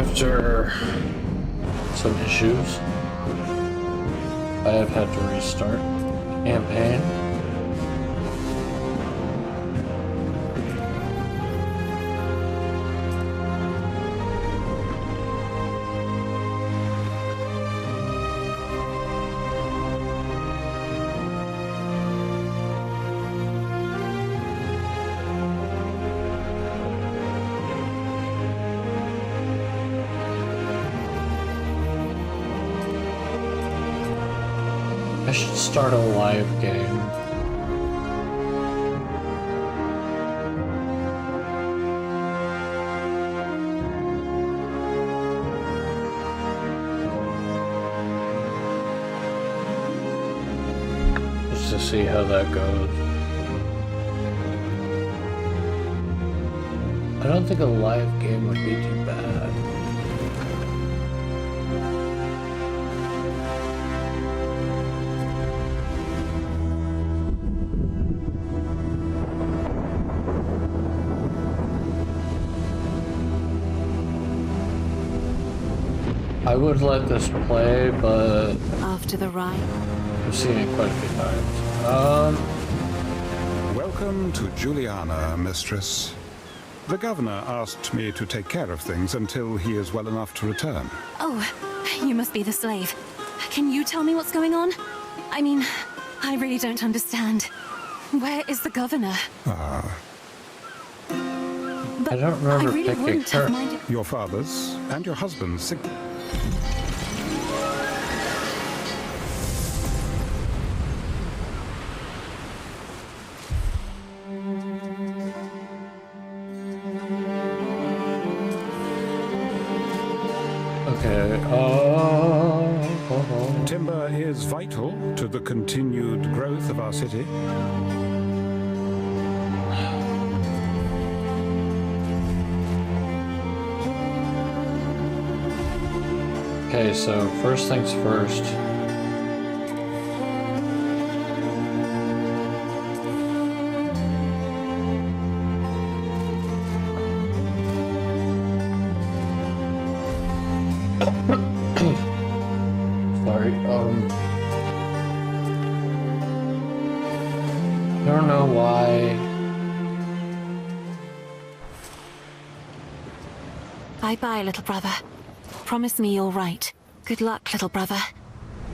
After some issues, I have had to restart the campaign. I should start a live game. Just to see how that goes. I don't think a live game would be too bad. I would let this play, but after the ride, I've seen it quite a few times. Welcome to Juliana, mistress. The governor asked me to take care of things until he is well enough to return. Oh, you must be the slave. Can you tell me what's going on? I mean, I really don't understand. Where is the governor? I don't remember I really picking wouldn't her. have minded. Your father's and your husband's. Okay, Timber is vital to the continued growth of our city. Okay, so first things first. Sorry, I don't know why. Bye-bye, little brother. Promise me you're right. Good luck, little brother.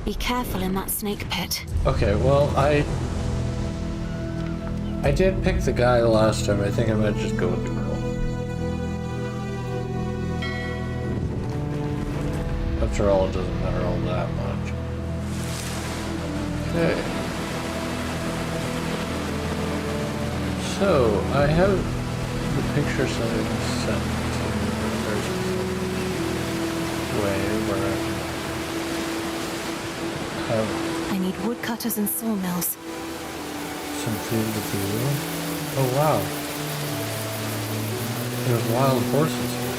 Be careful in that snake pit. Okay, well, I did pick the guy last time. I think I might just go with the girl. After all, it doesn't matter all that much. Okay. So, I have the picture settings set to there's a way where I have I need woodcutters and sawmills. something to do. Oh wow. There's wild horses here.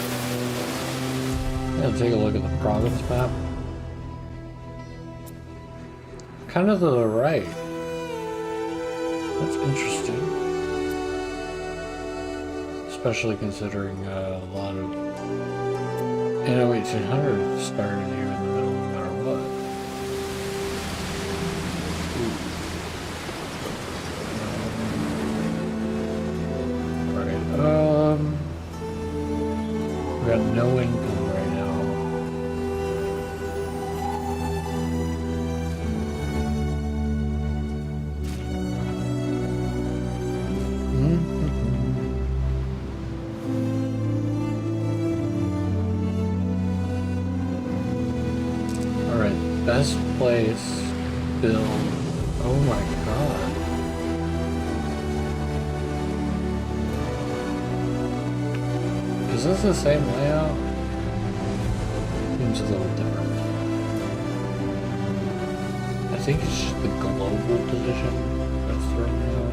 Yeah, take a look at the province map. Kind of to the right. That's interesting. Especially considering a lot of Anno 1800 started here in the middle no matter what. Alright, we got no income right now. Alright, best place, build. Oh my god. Is this the same layout? Seems a little different. I think it's just the global position that's thrown out.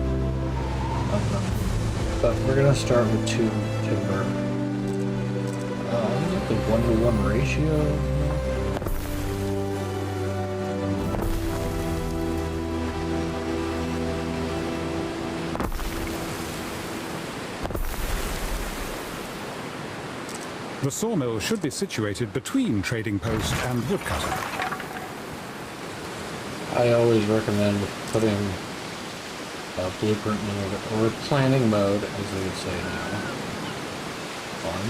I don't know. But we're gonna start with 2 timber. Is it the 1-to-1 ratio? The sawmill should be situated between trading post and woodcutter. I always recommend putting blueprint mode or planning mode, as they would say now, on.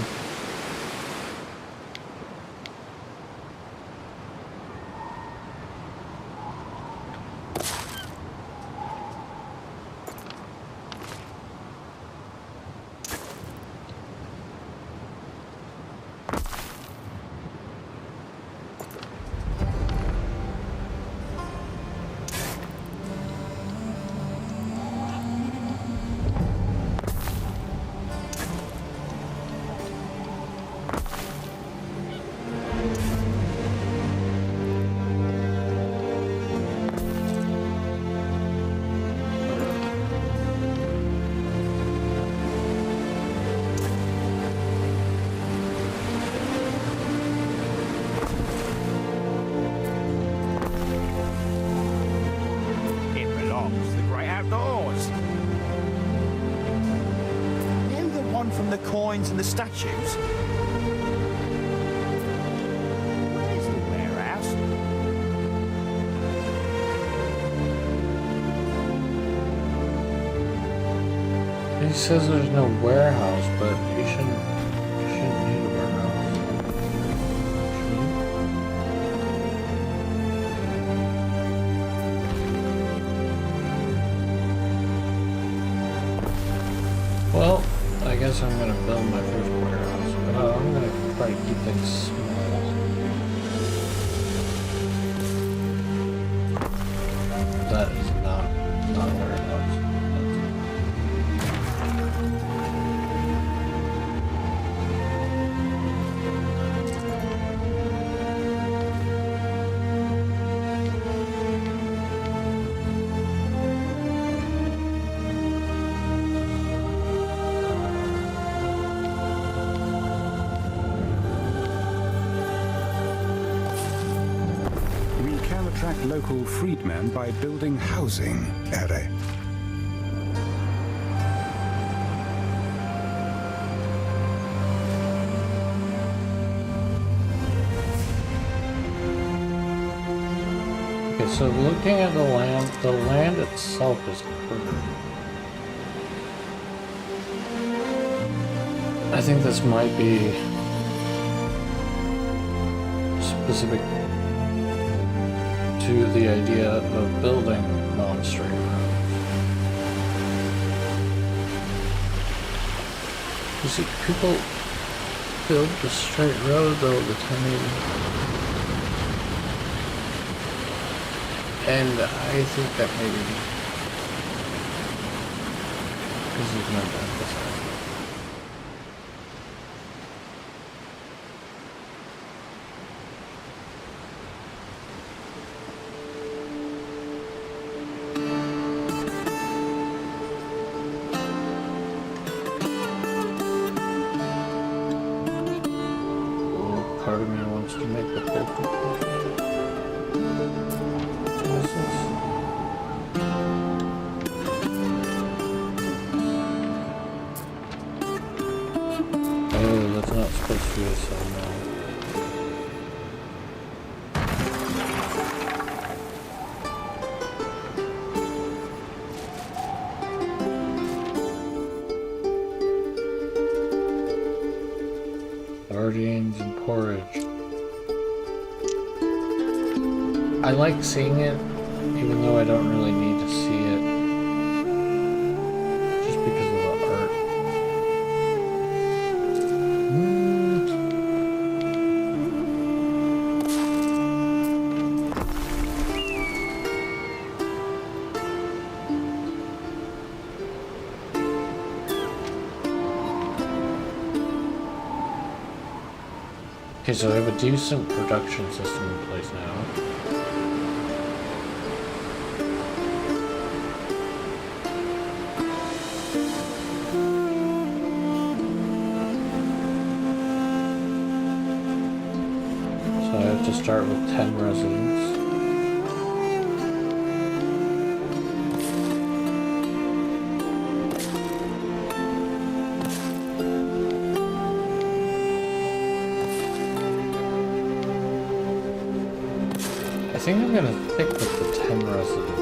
From the coins and the statues? Where's the warehouse? He says there's no warehouse, but you shouldn't need a warehouse. Should you? Well, I guess I'm gonna build my first warehouse, but I'm gonna try to keep things small. That is not a warehouse. Attract local freedmen by building housing, Ere. Okay, so looking at the land itself is clear. I think this might be specific to the idea of building non-straight roads. You see, people build the straight road all the time, and I think that maybe this is meant to emphasize. Part of me wants to make the whole oh, that's not supposed to be a sawmill. Sardines and porridge. I like seeing it, even though I don't really need to see it. Just because of the art. Okay, so I have a decent production system in place now. So I have to start with 10 residents. think I'm gonna stick with the 10 residents.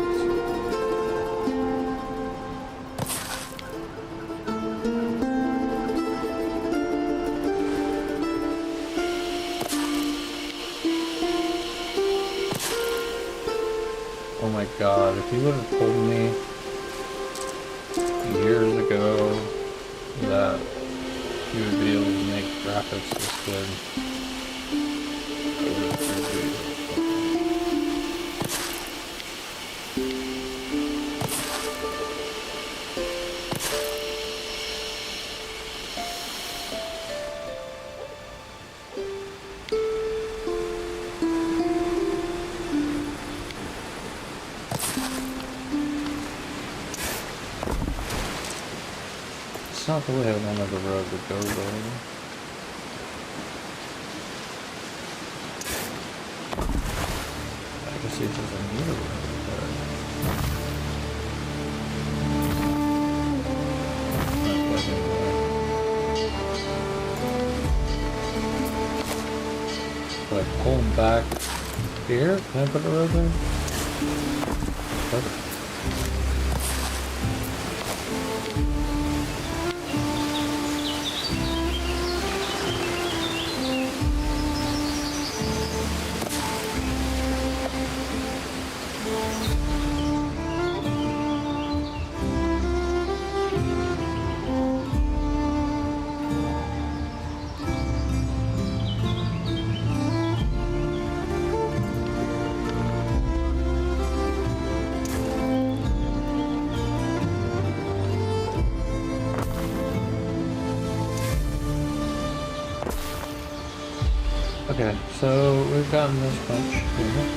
Oh my god, if you would have told me years ago that you would be able to make graphics this good, I would have agreed. It's not the way I wanted the road to go, though. I guess it doesn't need a road, but... But pulling back here, can I put a road there? Perfect. Okay, so we've gotten this much here.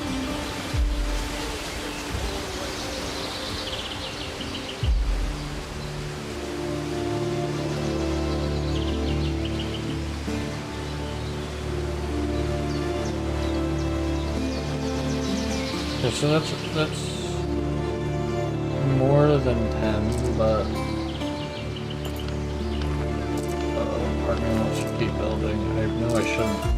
Okay, so that's more than 10, but partner wants to keep building. I know I shouldn't.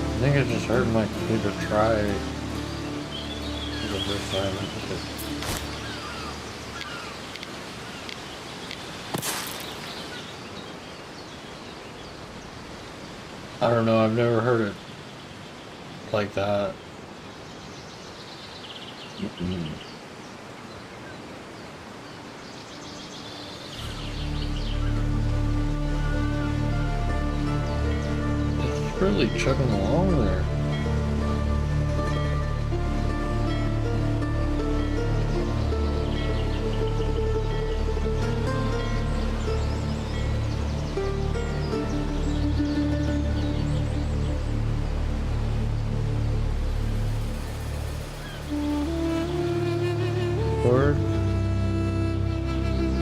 I think I just heard my computer try for the first time. I don't know, I've never heard it like that. It's really chugging along there. Word?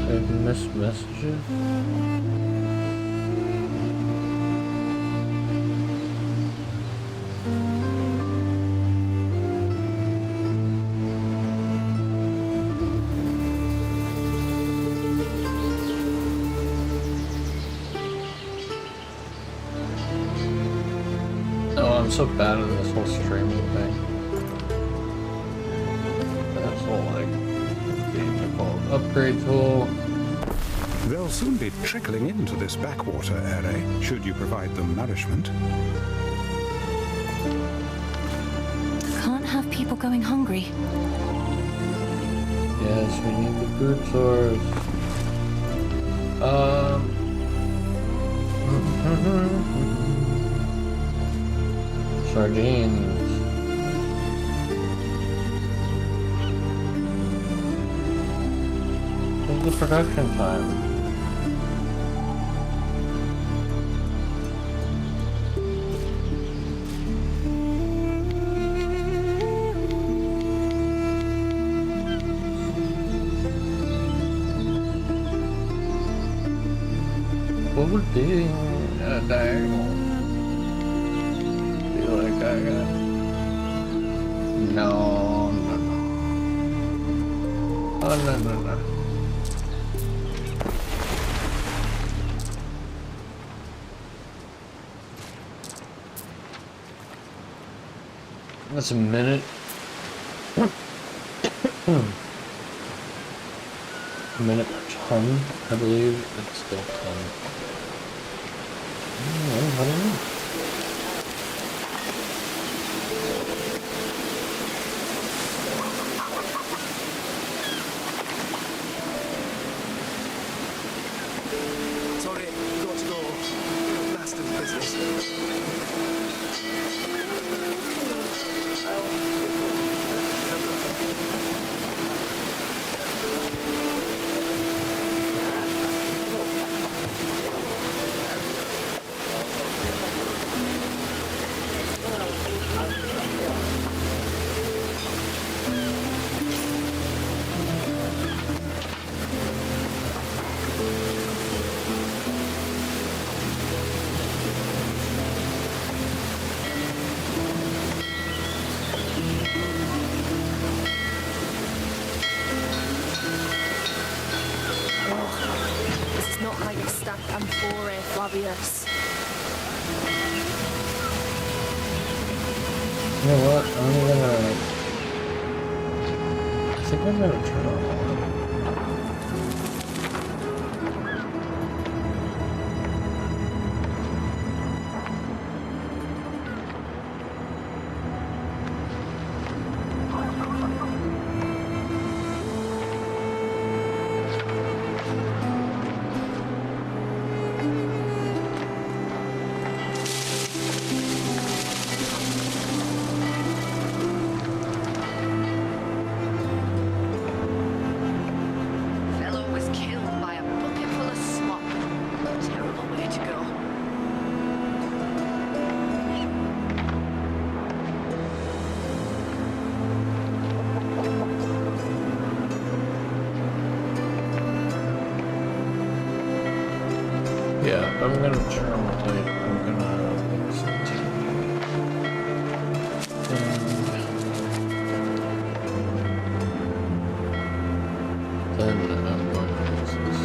I've missed messages? Oh, I'm so bad at this whole streaming thing. That's all like upgrade tool. They'll soon be trickling into this backwater area, should you provide them nourishment. Can't have people going hungry. Yes, we need the food source. Sardines. What's the production time? What would be a diagonal? Be like I got. No, no, no. Oh, no, no, no. That's a minute. A minute per ton, I believe. It's still ton. I don't know. Sorry, got to go. Master's business. This is not how you stack amphora, Flavius. You know what? I think I'm gonna turn on all of it. Fellow was killed by a bucket full of slop. Terrible way to go. Yeah, I'm gonna turn on the light. I'm gonna listen to then I'm going to use this.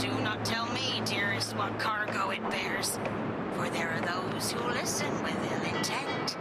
Do not tell me, dearest, what cargo it bears, for there are those who listen with ill intent.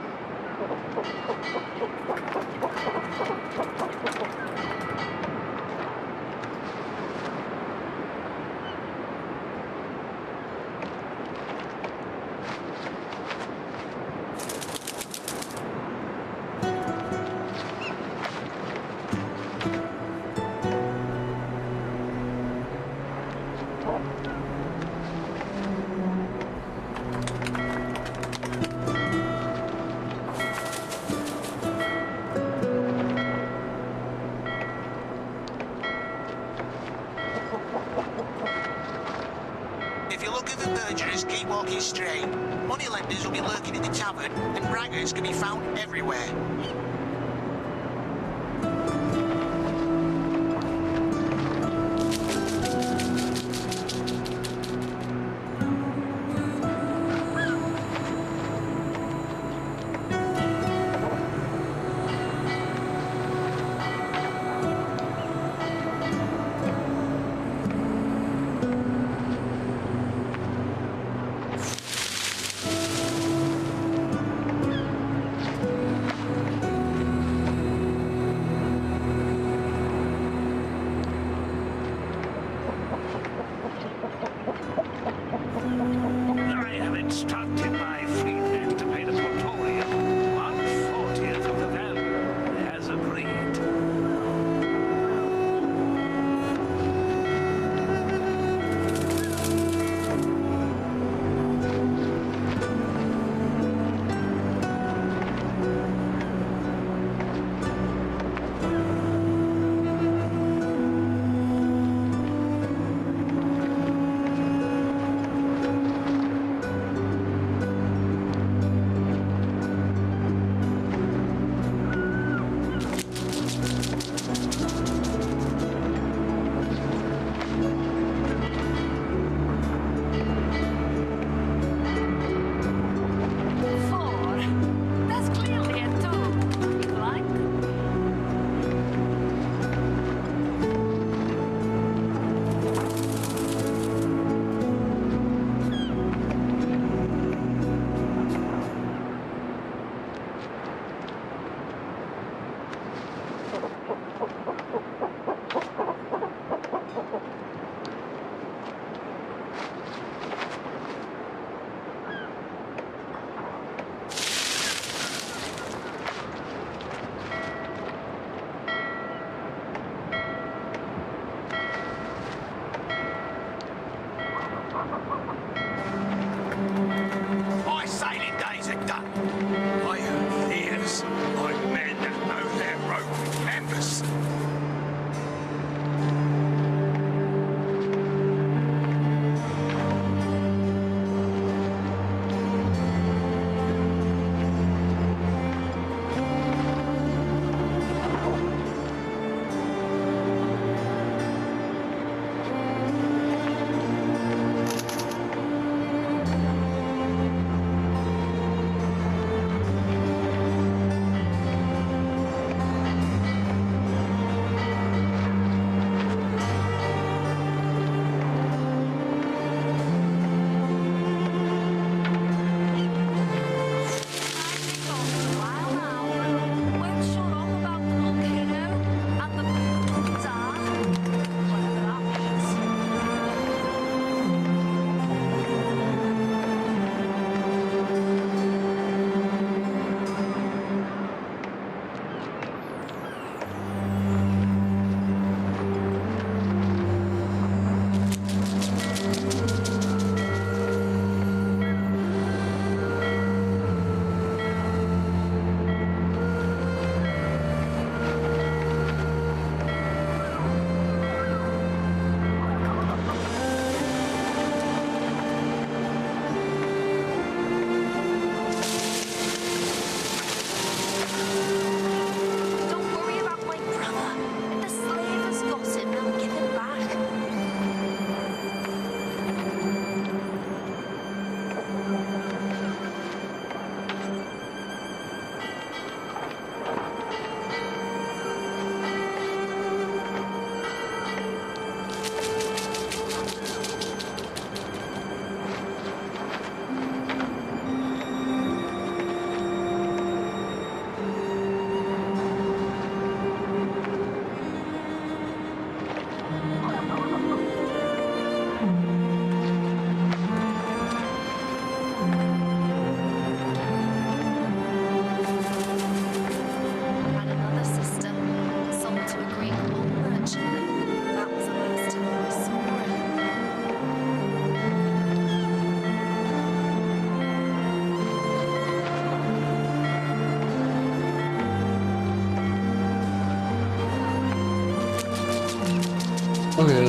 If you look at the perjurers, keep walking straight. Moneylenders will be lurking in the tavern, and braggarts can be found everywhere.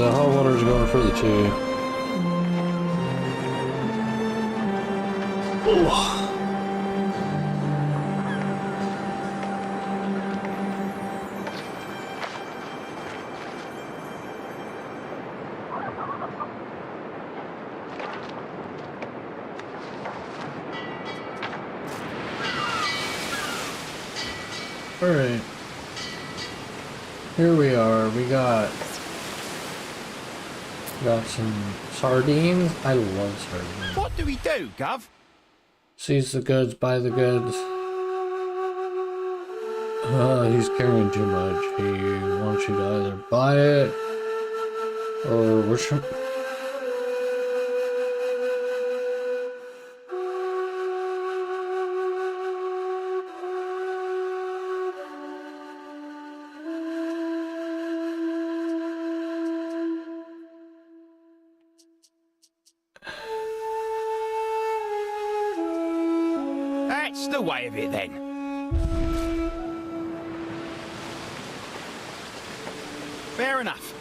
the hot water's going for the tea. Oh. Alright. Here we are. We got some sardines. I love sardines. What do we do, Gov? Seize the goods, buy the goods. He's carrying too much. He wants you to either buy it or worship. That's the way of it then. Fair enough.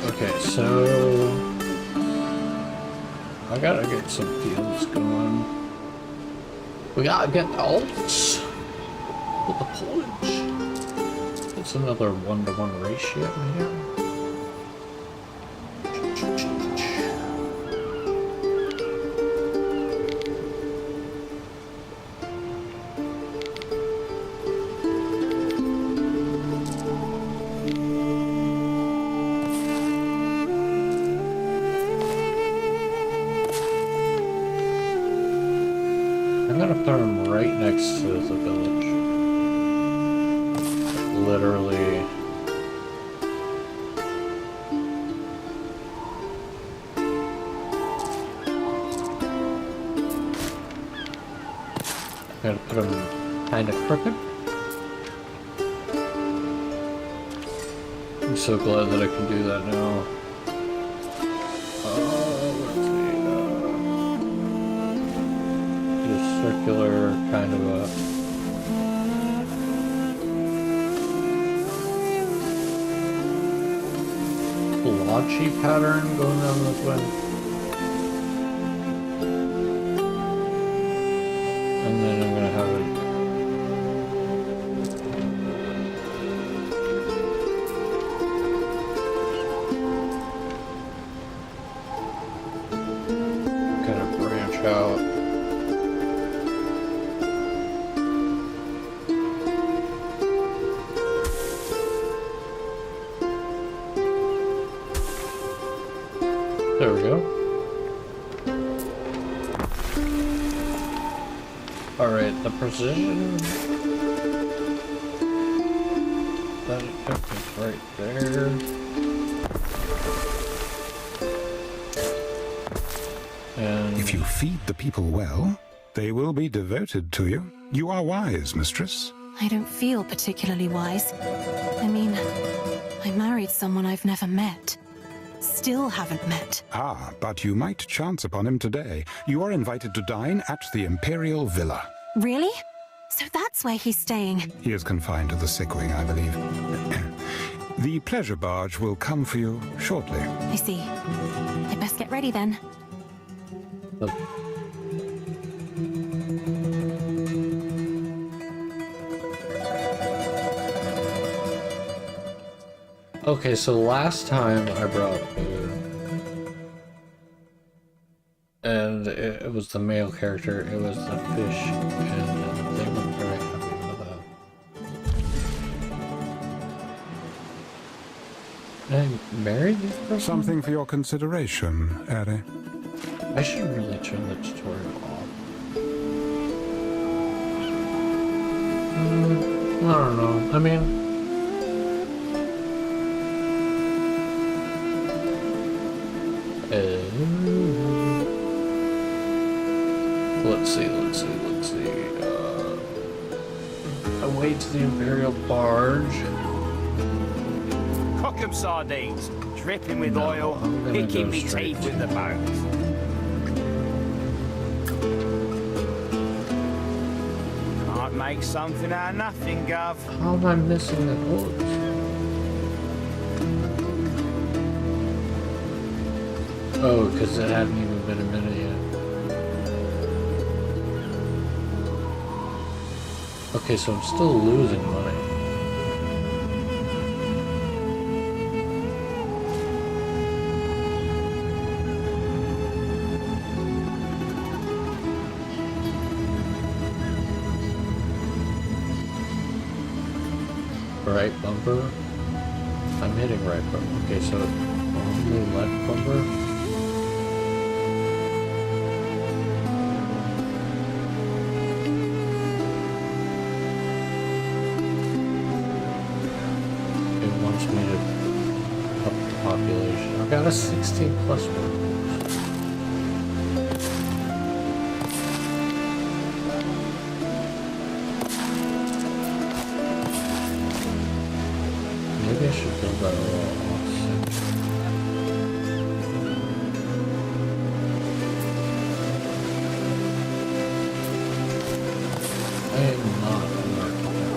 Okay, so I gotta get some fields going. We gotta get the oats with the porridge. It's another 1-to-1 ratio here. I'm gonna put them right next to the village. Literally. Gotta put them kind of crooked. I'm so glad that I can do that now. Circular kind of a blotchy pattern going down this way. And then I'm gonna have it kind of branch out. There we go. Alright, the precision that it took is right there. And If you feed the people well, they will be devoted to you. You are wise, mistress. I don't feel particularly wise. I mean, I married someone I've never met. Still haven't met. Ah, but you might chance upon him today. You are invited to dine at the Imperial Villa. Really? So that's where he's staying. He is confined to the sick wing, I believe. The pleasure barge will come for you shortly. I see. I best get ready then. okay, so last time I brought food, and it was the male character, it was the fish, and they weren't very happy with that. I married this person? Something for your consideration, Eri. I should really turn the tutorial off. I don't know. I mean, let's see. Away to the Imperial barge. Cock Skookum sardines, dripping with No, oil, I'm gonna picking go me straight teeth with the bones. Can't make something out of nothing, Gov. How am I missing the oats? Oh, because it hadn't even been a minute yet. Okay, so I'm still losing money. Right bumper? I'm hitting right bumper. Okay, so only left bumper? It wants me to up the population. I've got a 16 plus one. Maybe I should build that all offset. I am not an architect.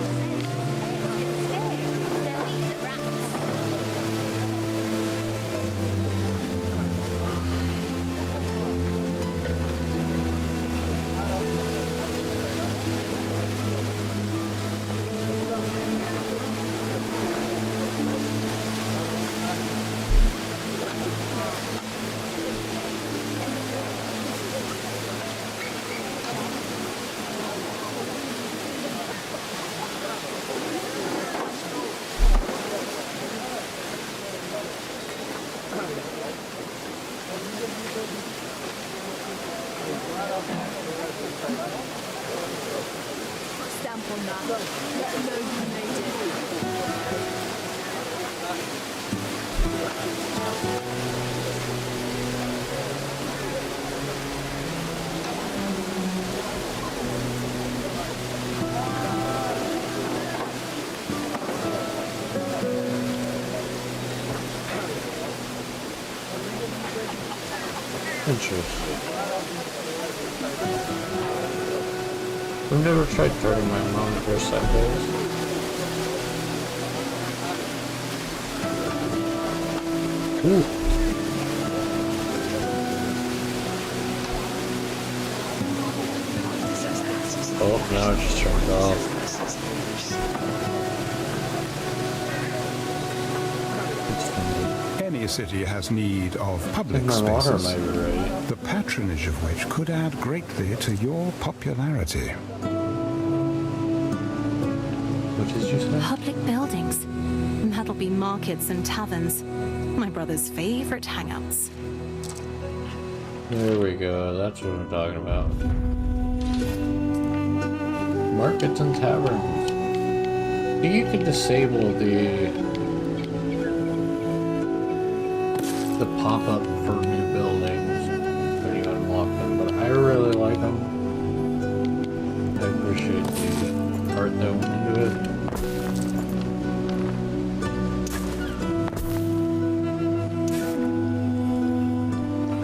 Stamp on that. Let them know you made it. Interesting. I've never tried turning my monitor sideways. Ooh. Oh, now it just turned off. It's funny. Any city has need of I public think my water spaces, might be ready. the patronage of which could add greatly to your popularity. What did you say? Public buildings. That'll be markets and taverns. My brother's favorite hangouts. There we go. That's what I'm talking about. Markets and taverns. I think you can disable the pop-up for new buildings when you unlock them, but I really like them. I appreciate the art that went into it.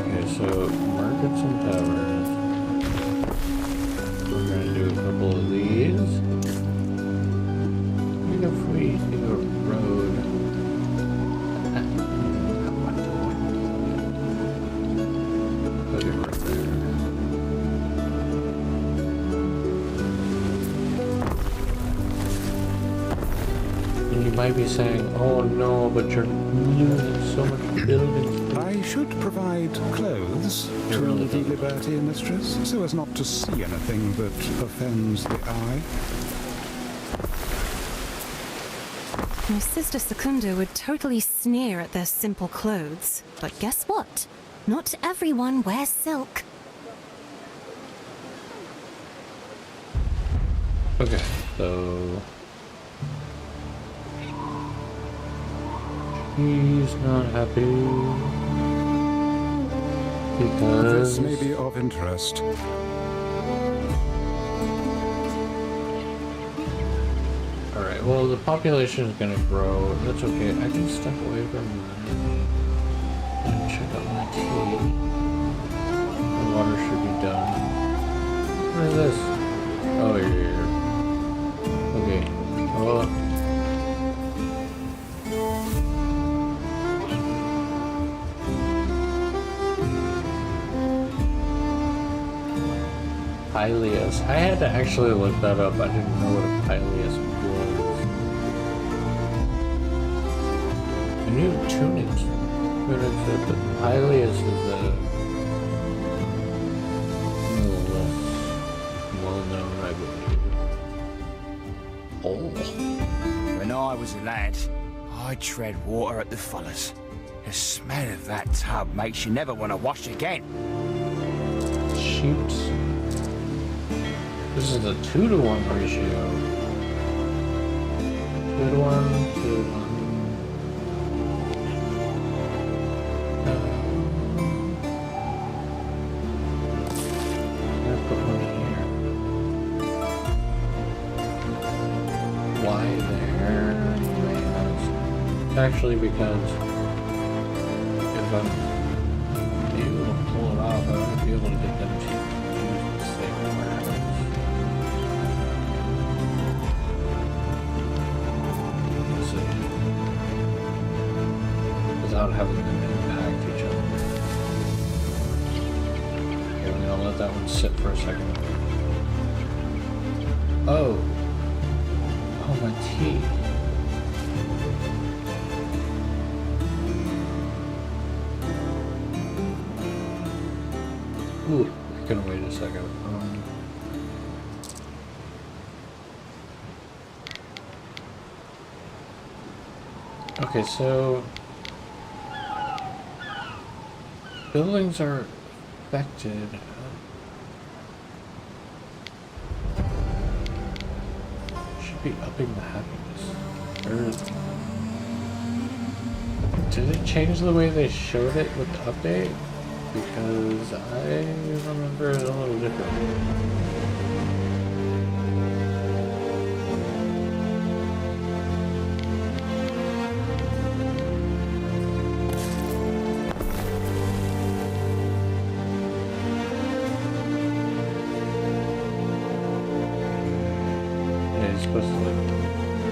Okay, so markets and taverns. We're gonna do a couple of these. What if we do a road? Put it right there. And you might be saying, oh no, but you're losing so much buildings. I should provide clothes to really the doesn't. liberty mistress, so as not to see anything that offends the eye. My sister Secunda would totally sneer at their simple clothes. But guess what? Not everyone wears silk. Okay, so he's not happy because This may be of interest. Alright, well, the population is gonna grow. That's okay. I can step away from that. And check out my tea. The water should be done. What is this? Oh, you're here. Okay. Well. Pileus. I had to actually look that up. I didn't know what a Pileus was. I knew tunics. But Pileus is a little less well known, I believe. Oh. When I was a lad, I'd tread water at the fullers. The smell of that tub makes you never want to wash again. Shoot. This is a 2-to-1 ratio. 2-to-1, 2-to-1. I'm gonna put one here. Why there? You may ask. It's actually because if I'm able to pull it off, I won't be able to get them to use the same warehouse. Without having them impact each other. Okay, I'm gonna let that one sit for a second. Oh. Oh, my tea. Ooh, gonna wait a second. Okay, so buildings are affected. Should be upping the happiness. Did it change the way they showed it with the update? Because I remember it a little different. Supposed to like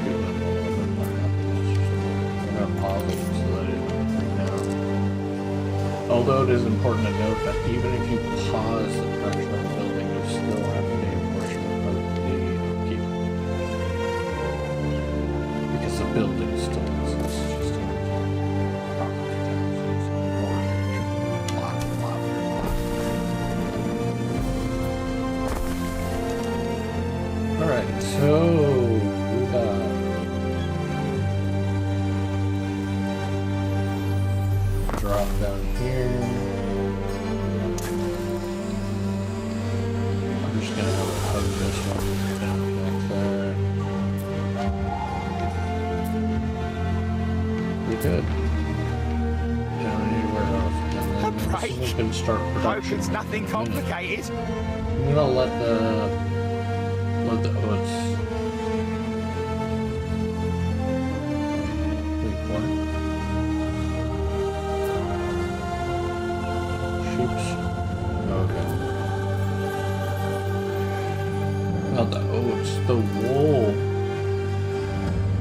do a little bit more happiness or something. We're gonna pause it so that it doesn't now. Although it is important to note that even if you pause the production of the building, you still have to pay a portion of the upkeep. Because the building still exists, just in property taxes, mortgage, blah, blah, blah. Alright, so we got drop down here. I'm just gonna have to hug this one down back there. Pretty good. Down anywhere else. And then this is gonna start Hope production. it's nothing complicated. I'm gonna let the oats. Wait, what? Sheeps? Okay. Not the oats, the wool.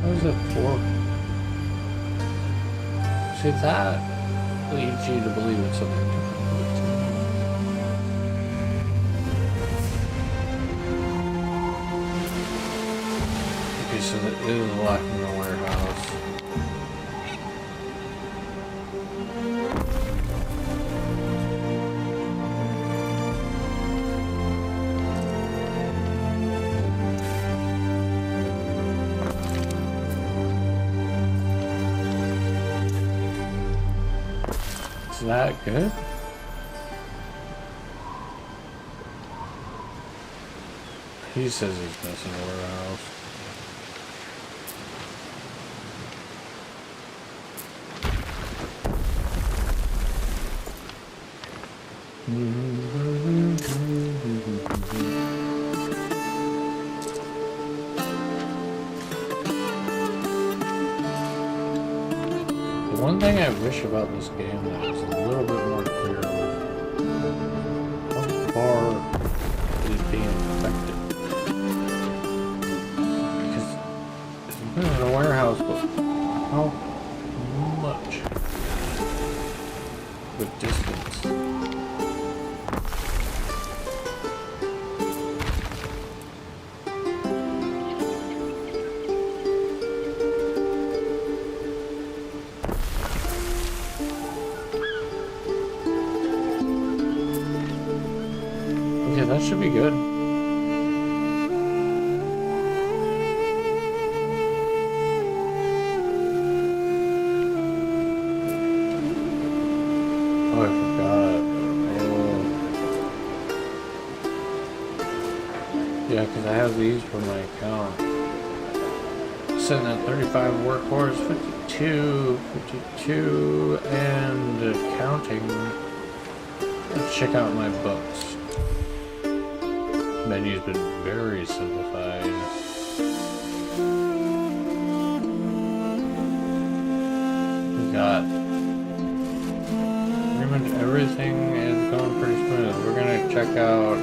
How is that for? See, that leads you to believe it's something different. So that is locked in the warehouse. Is that good? He says he's missing a warehouse. One thing I wish about this game that was a little bit more clear was how far is being affected. Because it's been in a warehouse, but how much? The distance. Okay, that should be good. Oh, I forgot. Oh. Yeah, because I have these for my account. Sitting at 35 workhorse, 52, and counting. Let's check out my books. Menu's been very simplified. We got pretty much everything is going pretty smooth. We're gonna check out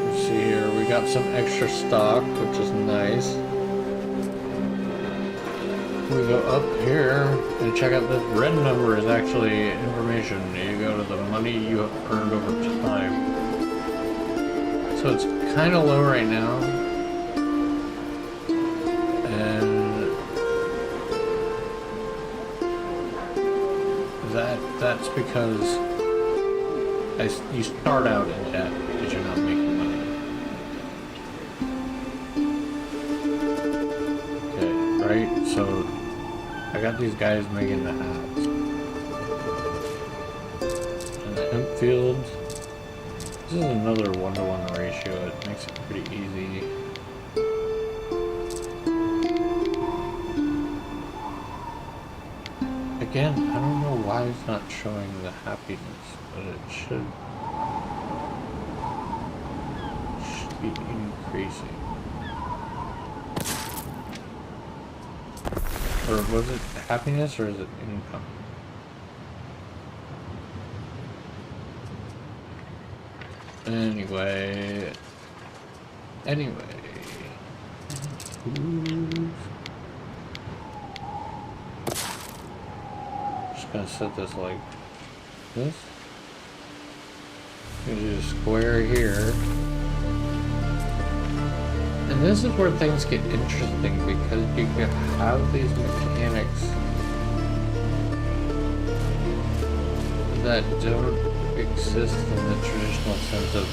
let's see here, we got some extra stock, which is nice. We go up here and check out this red number is actually information. You go to the money you have earned over time. So it's kind of low right now. And that's because you start out in debt because you're not making money. Okay, right? So I got these guys making the hats. And the hemp field. This is another 1-to-1 ratio. It makes it pretty easy. Again, I don't know why it's not showing the happiness, but it should be increasing. Or was it happiness or is it income? Anyway. Just gonna set this like this. Gonna do a square here. And this is where things get interesting because you can have these mechanics that don't exist in the traditional sense of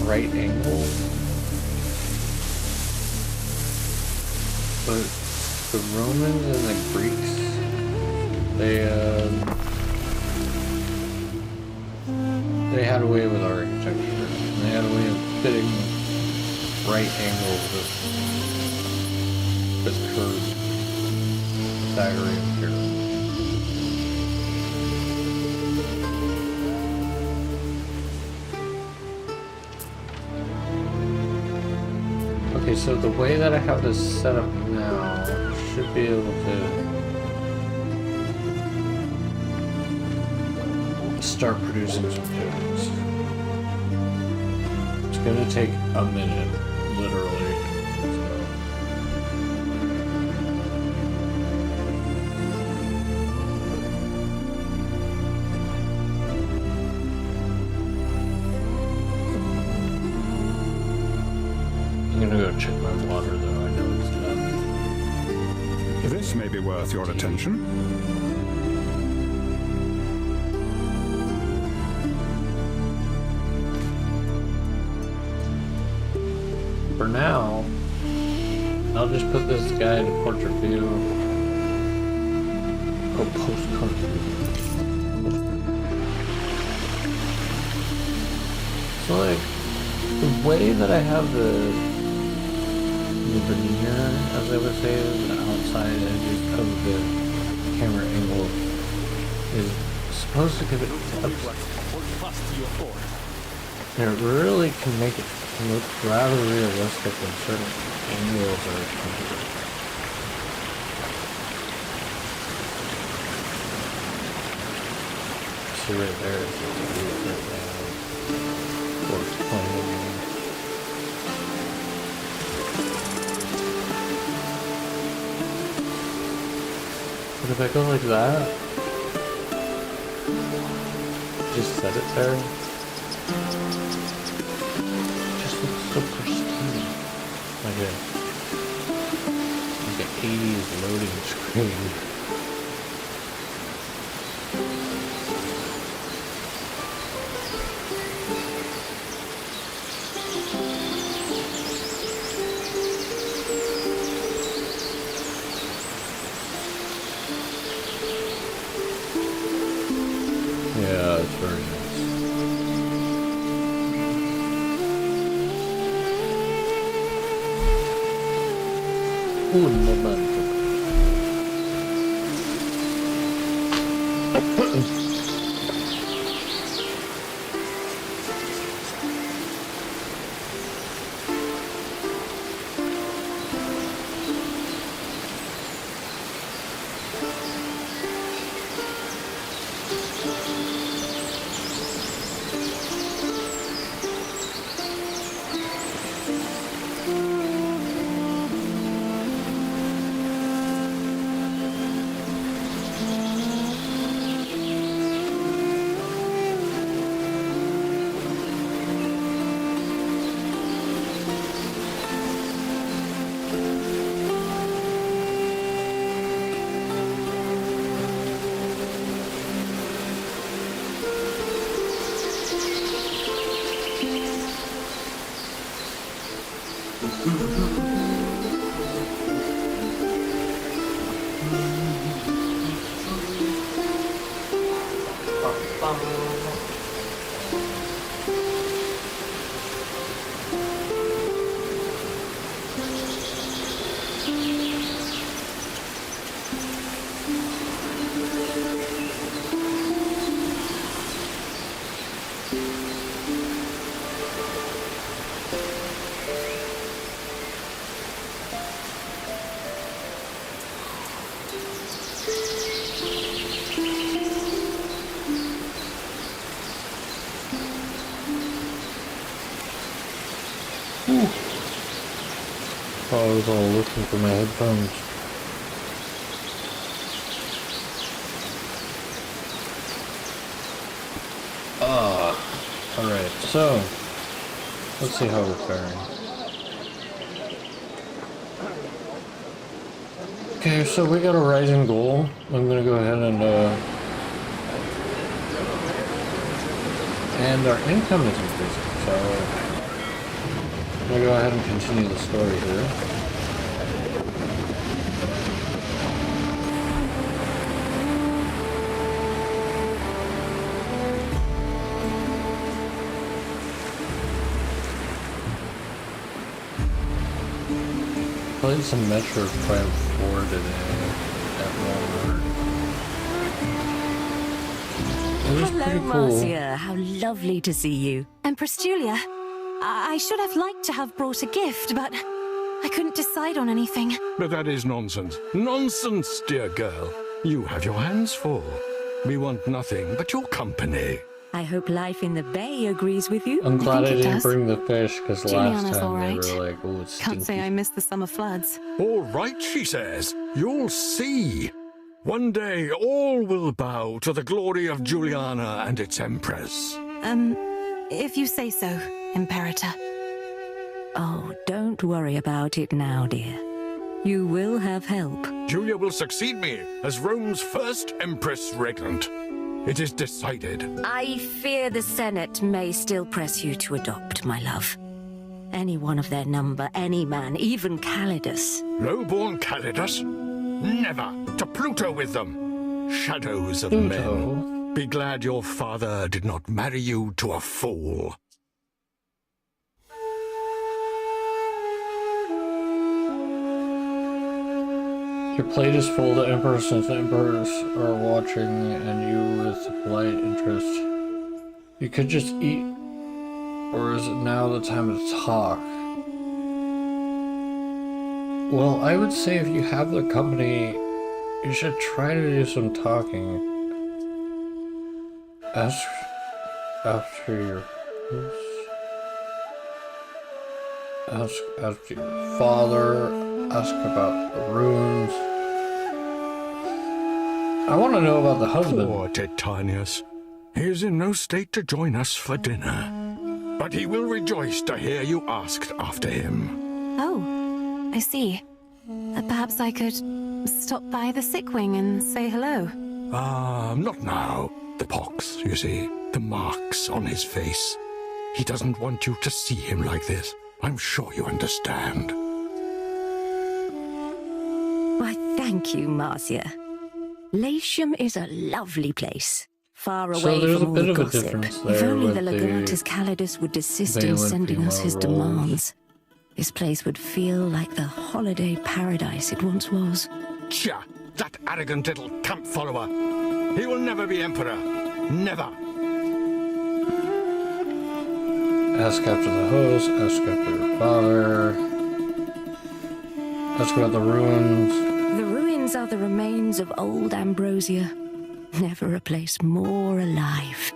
right angles. But the Romans and the Greeks, they had a way with architecture. And they had a way of fitting right angles with curves, Pythagorean pyramid. Okay, so the way that I have this set up now should be able to start producing some tunes. It's gonna take a minute, literally. I'm gonna go check my water though, I know it's done. This may be worth your attention. For now, I'll just put this guy to portrait view. Oh, postcard view. So like, the way that I have the veneer, as I would say, the outside edges of the camera angle is supposed to give it depth. It really can make it look rather realistic when certain angles are achieved. See right there is the view right now. Or it's playing. But if I go like that, just set it there, it just looks so pristine. Like an 80s loading screen. Yeah, it's very nice. Un momento. I was all looking for my headphones. Alright, so let's see how we're faring. Okay, so we got a rising goal. I'm gonna go ahead and our income is increasing, so I'm gonna go ahead and continue the story here. Played some Metro Prime 4 today at Walmart. It was pretty Hello, cool. Marcia. How lovely to see you. Empress Julia. I should have liked to have brought a gift, but I couldn't decide on anything. But that is nonsense. Nonsense, dear girl. You have your hands full. We want nothing but your company. I hope life in the Bay agrees with you. I'm glad I think it didn't does. bring the fish because last Juliana's time all right. they were like, oh, it's stinky. Can't say I missed the summer floods. All right, she says. You'll see. One day all will bow to the glory of Juliana and its empress. If you say so, Imperator. Oh, don't worry about it now, dear. You will have help. Julia will succeed me as Rome's first empress regnant. It is decided. I fear the Senate may still press you to adopt, my love. Anyone of their number, any man, even Calidus. Low-born Calidus? Never! To Pluto with them! Shadows of Pluto. men. Be glad your father did not marry you to a fool. Your plate is full. The Empress and the Emperors are watching, and you with polite interest. You could just eat Or is it now the time to talk? Well, I would say if you have the company, you should try to do some talking. Ask after your host. Ask after your father. Ask about the ruins. I want to know about the husband. Poor Titanius. He is in no state to join us for dinner. But he will rejoice to hear you asked after him. Oh, I see. Perhaps I could stop by the sick wing and say hello. Not now. The pox, you see. The marks on his face. He doesn't want you to see him like this. I'm sure you understand. Why, thank you, Marcia. Latium is a lovely place. Far away there's from a all bit the of a gossip. difference If there only with the the Legatus Calidus would desist in Valent sending us his female roles. demands. This place would feel like the holiday paradise it once was. Tcha! That arrogant little camp follower. He will never be emperor. Never. Ask after the host. Ask after your father. Ask about the ruins. The ruins are the remains of old Ambrosia. Never a place more alive.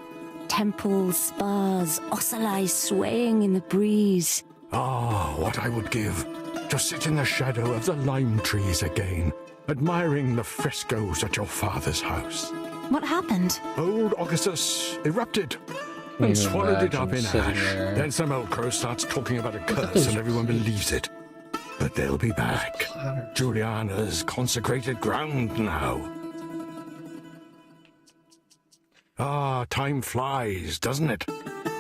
Temples, spas, ocelli swaying in the breeze. Ah, what I would give to sit in the shadow of the lime trees again, admiring the frescoes at your father's house. What happened? Old Augustus erupted Can and you swallowed it up in imagine ash. sitting there? Then some old crow starts talking about a at curse those and everyone believes it. But they'll be back. platters. Juliana's consecrated ground now. Ah, time flies, doesn't it?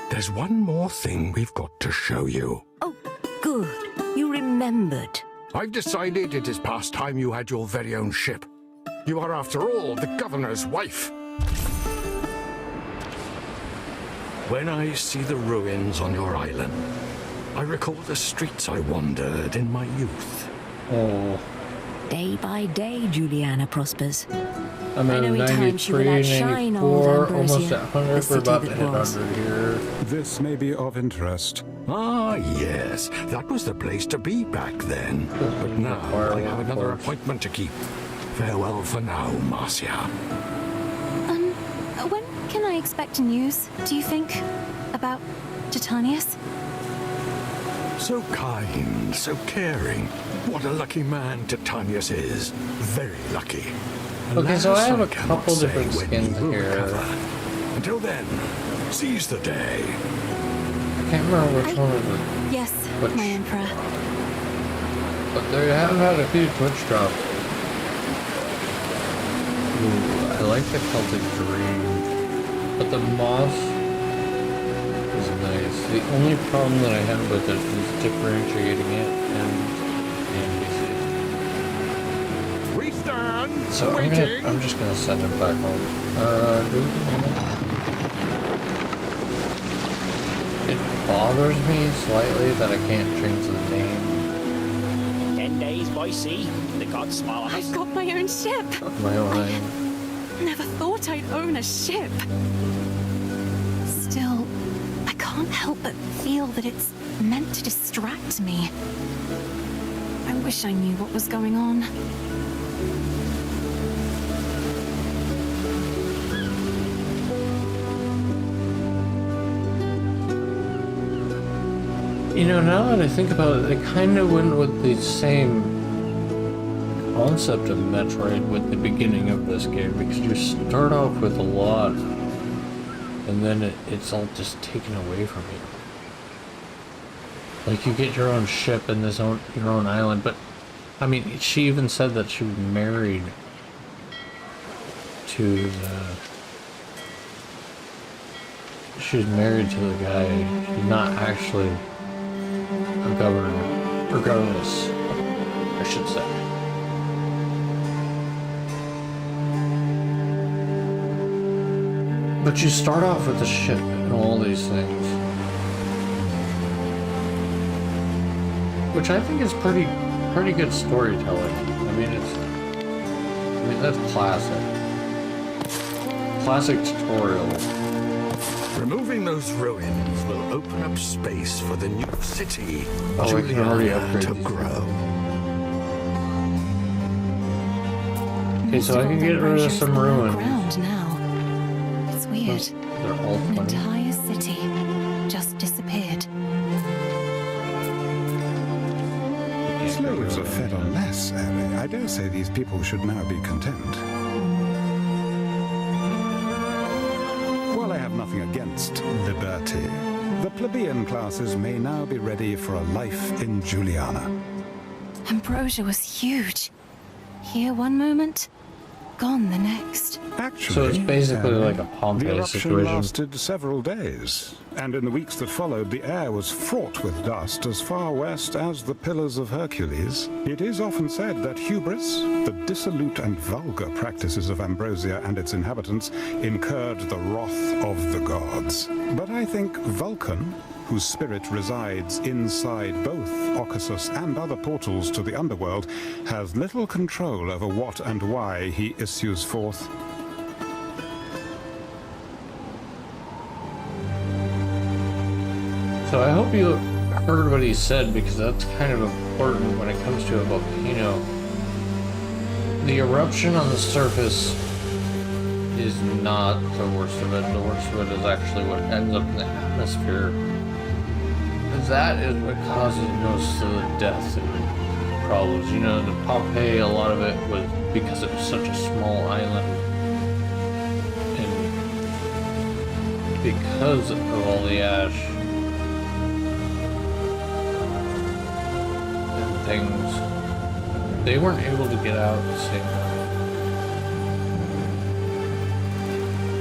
There's one more thing we've got to show you. Oh, good. You remembered. I've decided it is past time you had your very own ship. You are, after all, the governor's wife. When I see the ruins on your island, I recall the streets I wandered in my youth. Oh, Day by day, Juliana prospers. I'm I at know in time she will 93, outshine old 94, Ambrosia, almost at 100. the We're city about to that hit was. 100 here. This may be of interest. Ah, yes, that was the place to be back then. But now I have another appointment to keep. Farewell for now, Marcia. When can I expect news, do you think? About Titanius? So kind, so caring. What a lucky man Titanius is. Very lucky. Okay, so I have a cannot couple say different when skins he will here. recover. Until then, seize the day. I can't remember which one it was. Yes, Which- my emperor. But they have had a few Twitch drops. Ooh, I like the Celtic Dream. But the moss is nice. The only problem that I have with it is differentiating it and NPC. We stand So I'm just gonna send him back home. It bothers me slightly that I can't change the name. 10 days by sea, the gods smile on us. I've got my own ship. My own name. Never thought I'd own a ship. Still, I can't help but feel that it's meant to distract me. I wish I knew what was going on. You know, now that I think about it, they kind of went with the same concept of Metroid with the beginning of this game, because you start off with a lot, and then it's all just taken away from you. Like, you get your own ship and your own island, but, I mean, she even said that she was married to the... She's married to the guy. She's not actually a governor, or governess, I should say. But you start off with a ship and all these things, which I think is pretty good storytelling. I mean, that's classic tutorial. Removing those ruins will open up space for the new city, Oh, we can already Juliana, upgrade to these. grow. Okay, so I can get rid of some ruins. Ground now. It's weird. They're all An 20. entire city just disappeared. Slaves are fed on less, Abby. I dare say these people should now be content. While I have nothing against liberty, the plebeian classes may now be ready for a life in Juliana. Ambrosia was huge. Here one moment, gone the next. Actually, So it's basically like a the Pompeii eruption situation. lasted several days, and in the weeks that followed, the air was fraught with dust as far west as the Pillars of Hercules. It is often said that hubris, the dissolute and vulgar practices of Ambrosia and its inhabitants, incurred the wrath of the gods. But I think Vulcan, whose spirit resides inside both Occasus and other portals to the underworld, has little control over what and why he issues forth. So I hope you heard what he said, because that's kind of important when it comes to a volcano. The eruption on the surface is not the worst of it. The worst of it is actually what ends up in the atmosphere. That is what causes most of the deaths and problems. You know, the Pompeii, a lot of it was because it was such a small island. And because of all the ash and things, they weren't able to get out the same way.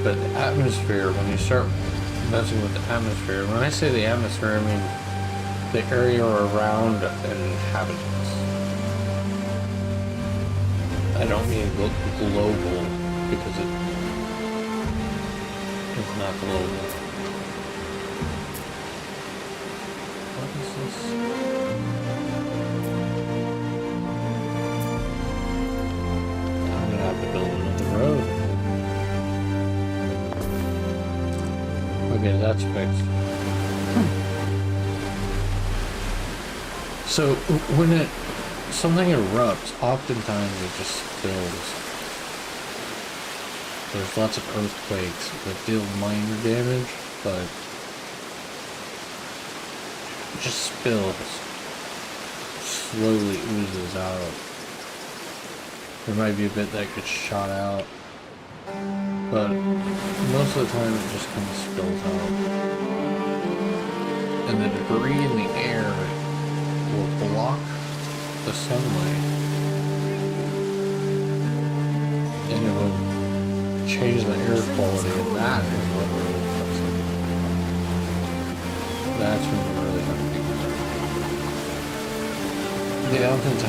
But the atmosphere, when you start messing with the atmosphere, when I say the atmosphere, I mean the area around an inhabitant. I don't mean global, because it is not global. What is this? I'm gonna have to build another road. Okay, that's fixed. So when something erupts, oftentimes it just spills. There's lots of earthquakes that deal minor damage, but it just spills. Slowly oozes out. There might be a bit that gets shot out, but most of the time it just kind of spills out. And the debris in the air will block the sunlight, and it will change the air quality, and that is what really affects it. That's when you really have to be concerned. The elephants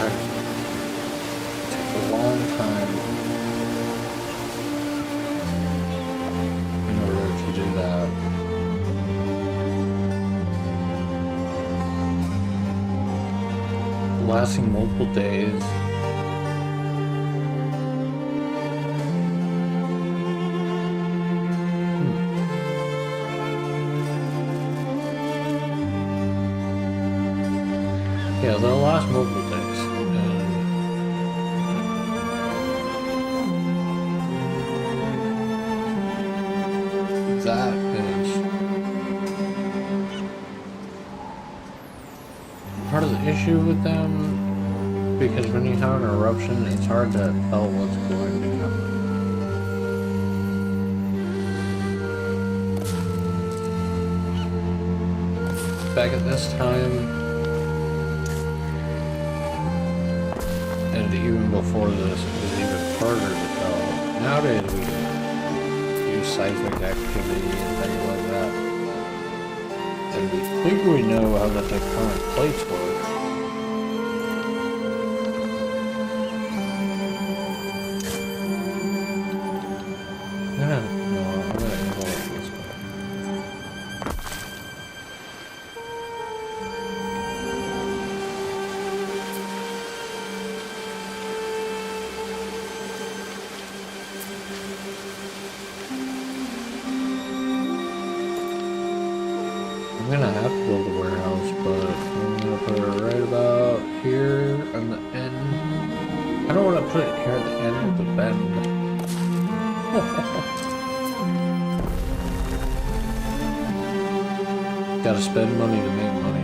take a long time in order to do that. Lasting multiple days. Yeah, they'll last multiple days. And that is part of the issue with them, because when you have an eruption, it's hard to tell what's going to happen. Back at this time, and even before this, it was even harder to tell. Nowadays, we can use seismic activity and things like that. And we think we know how the tectonic plates work. I'm gonna go this way. I'm gonna have to build a warehouse, but I'm gonna put it right about here on the end. I don't want to put it here at the end of the bend. Gotta spend money to make money.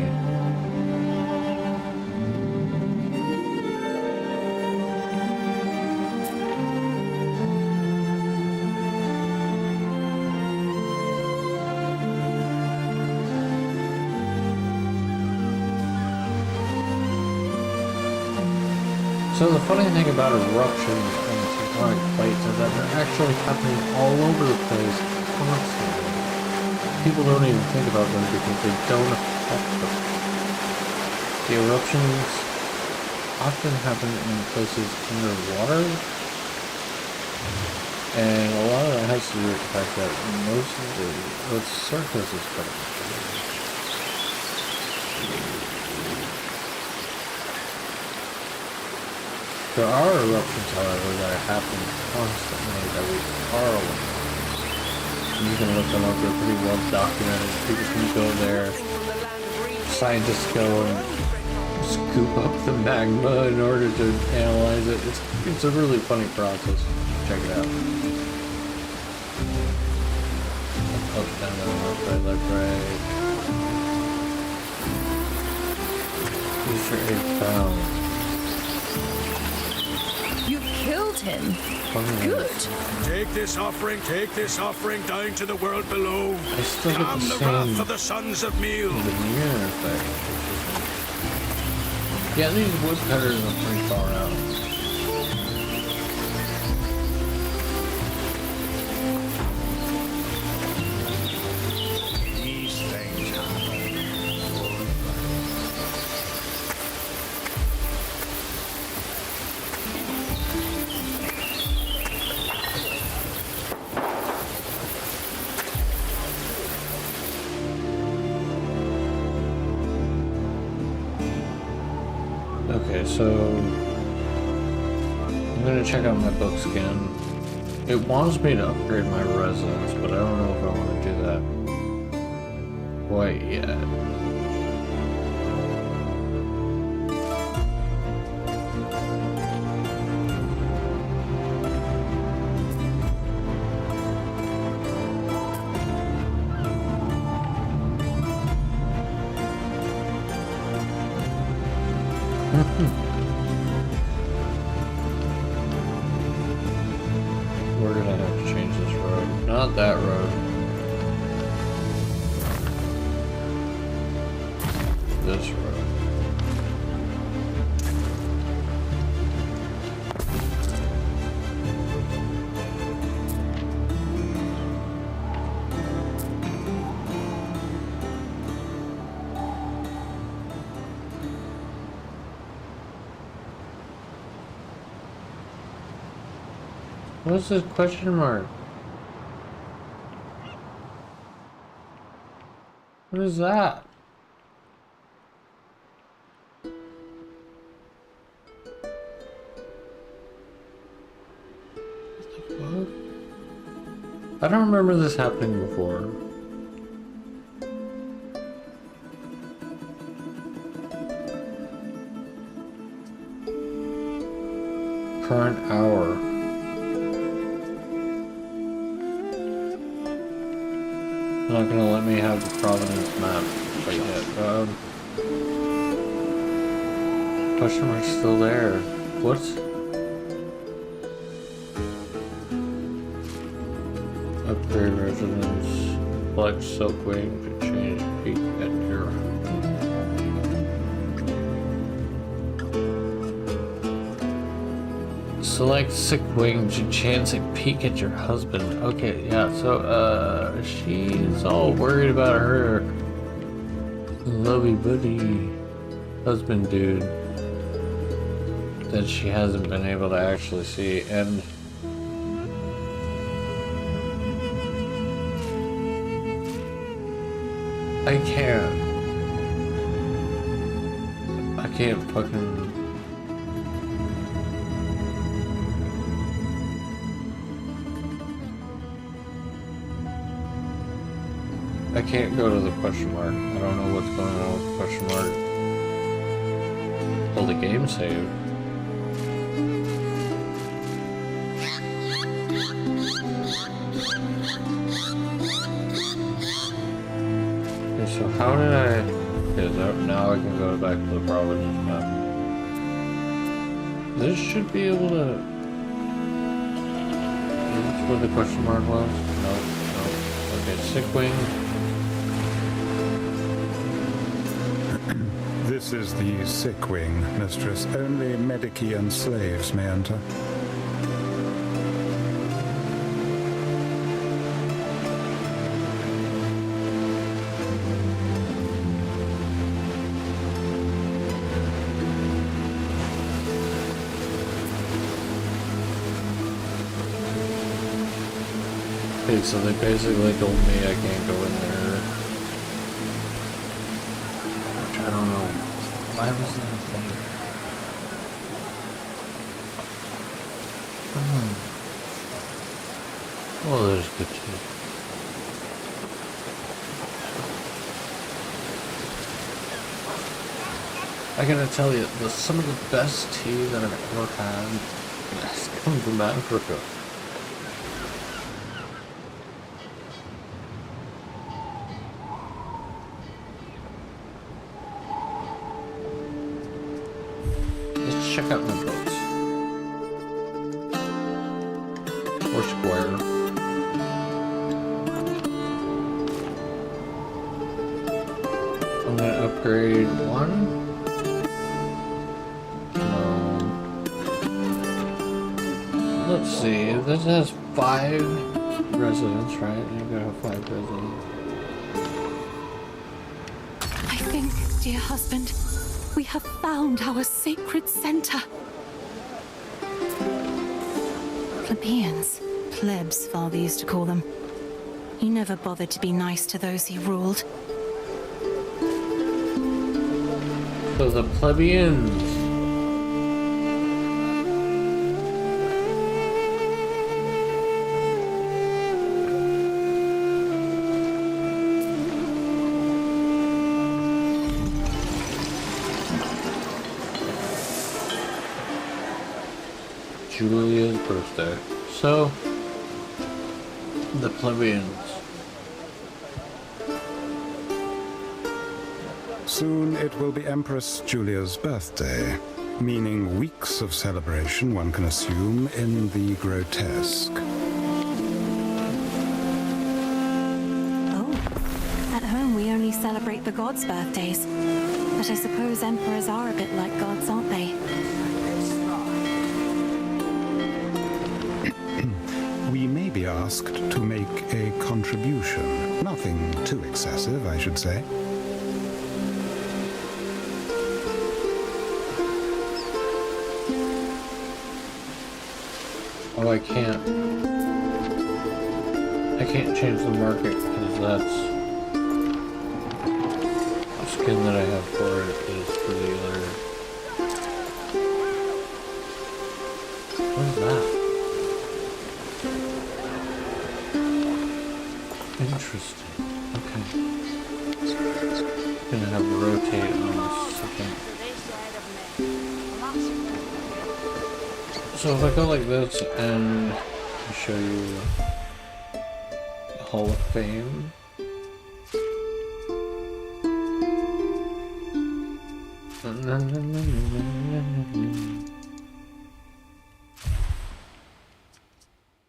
So the funny thing about eruptions and tectonic plates is that they're actually happening all over the place constantly. People don't even think about them because they don't affect them. The eruptions often happen in places underwater, and a lot of that has to do with the fact that most of the surface is pretty much. There are eruptions, however, that happen constantly that we are aware of. You can look them up, they're pretty well documented. People can go there, scientists go and scoop up the magma in order to analyze it. It's a really funny process. Check it out. Up, down, down, left, right. Easter egg found. You killed him. Good. Take this offering down to the world below. I still get Calm the the same wrath of the sons of Meal. veneer effect. Yeah, these woodcutters are pretty far out. These things happen. Okay, so I'm gonna check out my books again. It wants me to upgrade my residence, but I don't know if I want to do that quite yet. We're gonna have to change this road. Not that road. This road. What's this question mark? What is that? What the fuck? I don't remember this happening before. Current hour. Not gonna let me have the Providence map quite yet. Question mark's still there. What? Upgrade residence. Select Silkwing to change peak at your. Select Silkwing to chance a peek at your husband. Okay, yeah, so, she's all worried about her lovey buddy husband dude that she hasn't been able to actually see, and I can't fucking. I can't go to the question mark. I don't know what's going on with the question mark. Well, the game saved. Okay, so how did I... Okay, now I can go back to the Providence map. This should be able to... Is this where the question mark was? No, no. Okay, sick wing. This is the sick wing, mistress. Only medici and slaves may enter. Okay, so they basically told me I can't go in there. Which I don't know. Why was that a thing? Well, there's good tea. I gotta tell you, some of the best tea that I've ever had has come from Africa. Check out my boats. Or square. I'm gonna upgrade one. No. Let's see. This has 5 residents, right? You gotta have 5 residents. I think, dear husband, we have found our sacred center. Plebeians. Plebs, Father used to call them. He never bothered to be nice to those he ruled. So the plebeians. Julia's birthday. So, the plebeians. Soon it will be Empress Julia's birthday, meaning weeks of celebration, one can assume, in the grotesque. Oh, at home we only celebrate the gods' birthdays. But I suppose emperors are a bit like gods, aren't they? We may be asked to make a contribution. Nothing too excessive, I should say. Oh, I can't change the market because that's the skin that I have for it is for the other. What is that? Interesting. Okay. Gonna have to rotate on a second. So if I go like this and I show you the Hall of Fame.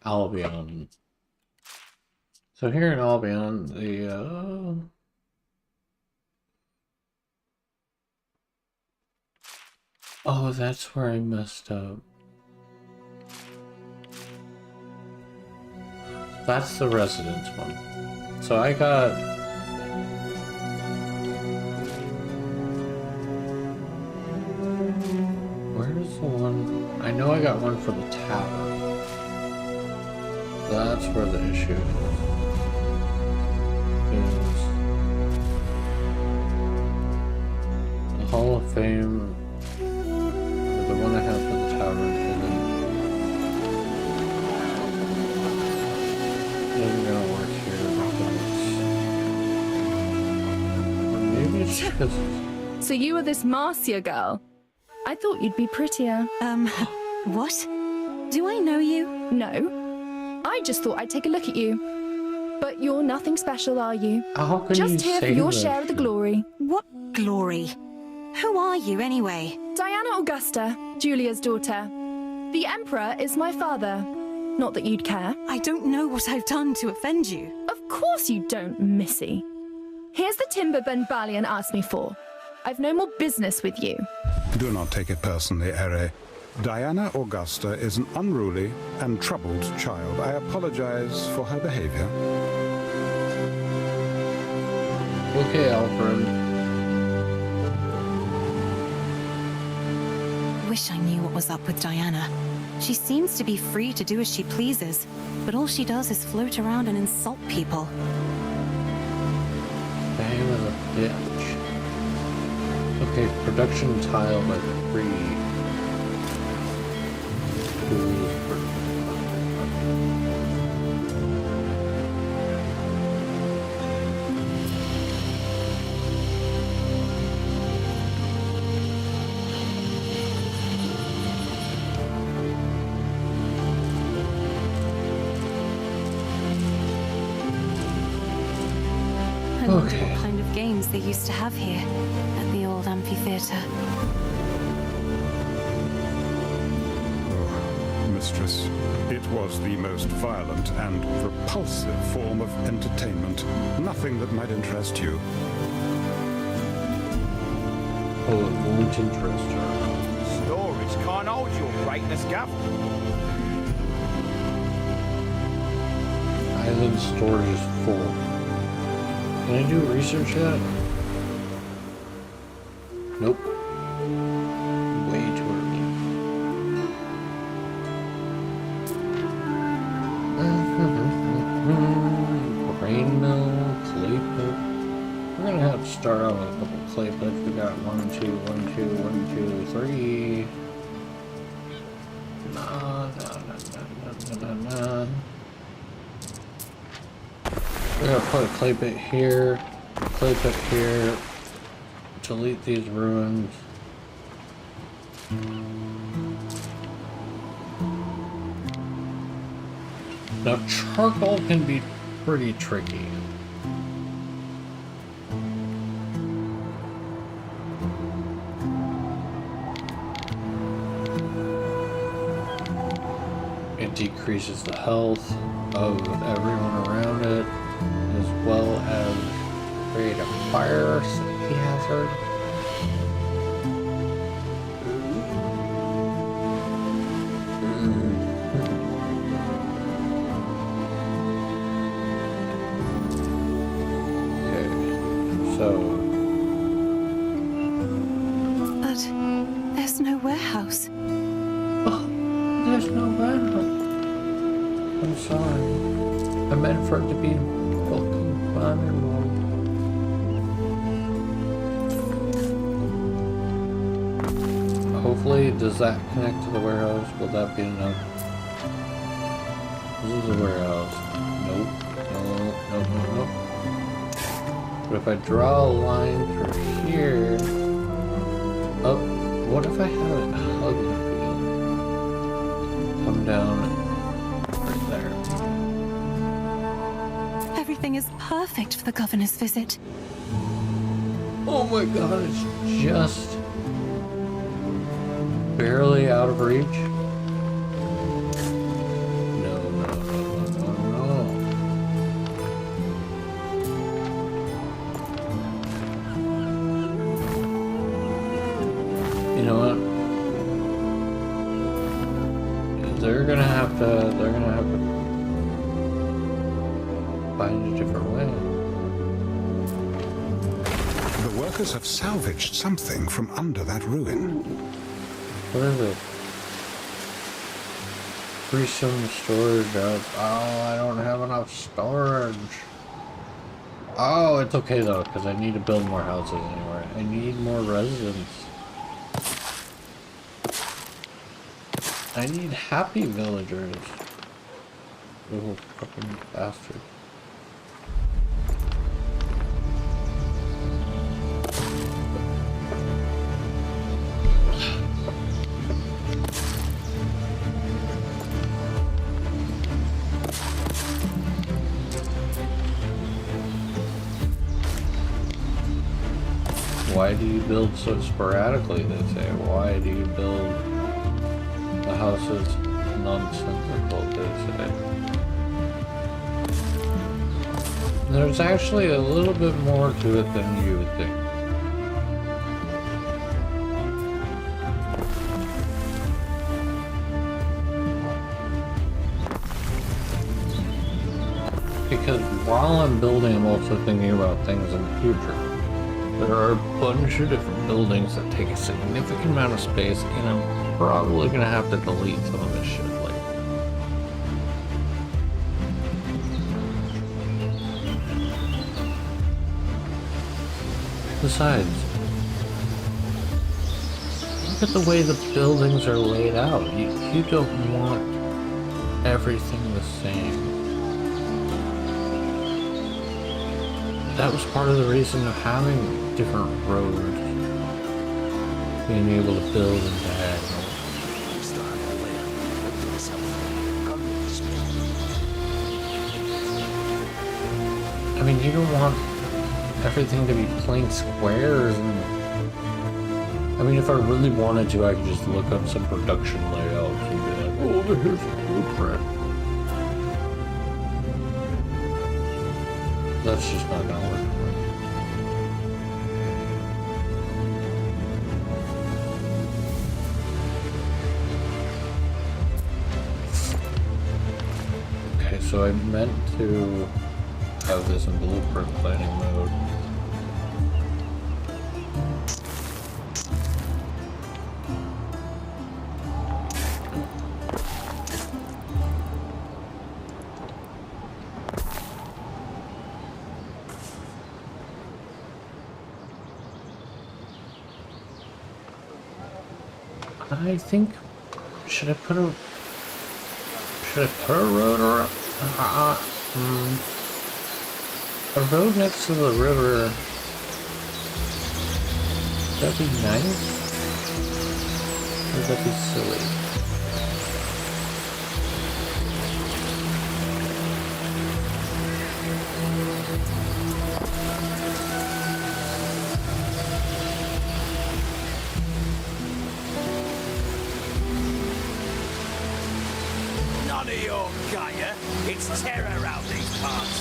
Albion. So here in Albion, the oh, that's where I messed up. That's the residence one. So I got where's the one? I know I got one for the tower. That's where the issue is the Hall of Fame, or the one I have for the tower, and then isn't gonna work here because Because So you are this Marcia girl? I thought you'd be prettier. What? Do I know you? No. I just thought I'd take a look at you. But you're nothing special, are you? how can Just you here for say your that share of the shit? glory. What glory? Who are you, anyway? Diana Augusta, Julia's daughter. The Emperor is my father. Not that you'd care. I don't know what I've done to offend you. Of course you don't, Missy. Here's the timber Ben Balian asked me for. I've no more business with you. Do not take it personally, Ere. Diana Augusta is an unruly and troubled child. I apologize for her behavior. Okay, Alfred. Wish I knew what was up with Diana. She seems to be free to do as she pleases, but all she does is float around and insult people. Fame of a bitch. Okay, production tile by 3. I wonder what kind of games they used to have here at the old amphitheater. Mistress, it was the most violent and repulsive form of entertainment. Nothing that might interest you. Oh, it won't interest her. Storage can't hold your greatness, Gav. Island storage is full. Can I do research yet? Nope. Way too early. Grain mill, clay pit. We're gonna have to start out with a couple clay pits. We got 1, 2, 1, 2, 1, 2, 3. We're gonna put a clay pit here, delete these ruins. Now charcoal can be pretty tricky. It decreases the health of everyone around it, as well as create a fire safety hazard. Okay, so But there's no warehouse. there's no warehouse. I'm sorry. I meant for it to be fucking fun. Hopefully, does that connect to the warehouse? Will that be enough? This is a warehouse. Nope. Nope. But if I draw a line through here... Oh, what if I have it hug the field? Come down right there. Everything is perfect for the governor's visit. Oh my god, it's just barely out of reach. No. You know what? They're gonna have to find a different way. The workers have salvaged something from under that ruin. What is it? Some storage of... Oh, I don't have enough storage. Oh, it's okay though, because I need to build more houses anyway. I need more residents. I need happy villagers. Little fucking bastard. why do you build so sporadically, they say? Why do you build the houses nonsensical, they say? There's actually a little bit more to it than you would think. Because while I'm building, I'm also thinking about things in the future. There are a bunch of different buildings that take a significant amount of space, and I'm probably going to have to delete some of this shit later. Besides, look at the way the buildings are laid out. You don't want everything the same. That was part of the reason of having different roads, being able to build in diagonal. I mean, you don't want everything to be plain squares. And I mean, if I really wanted to, I could just look up some production layouts and be like, oh, here's a blueprint. That's just not gonna work. Okay, so I meant to have this in blueprint planning mode. I think, should I put a road or a road next to the river? Would that be nice? Or would that be silly? None of your Gaia. It's terror around these parts.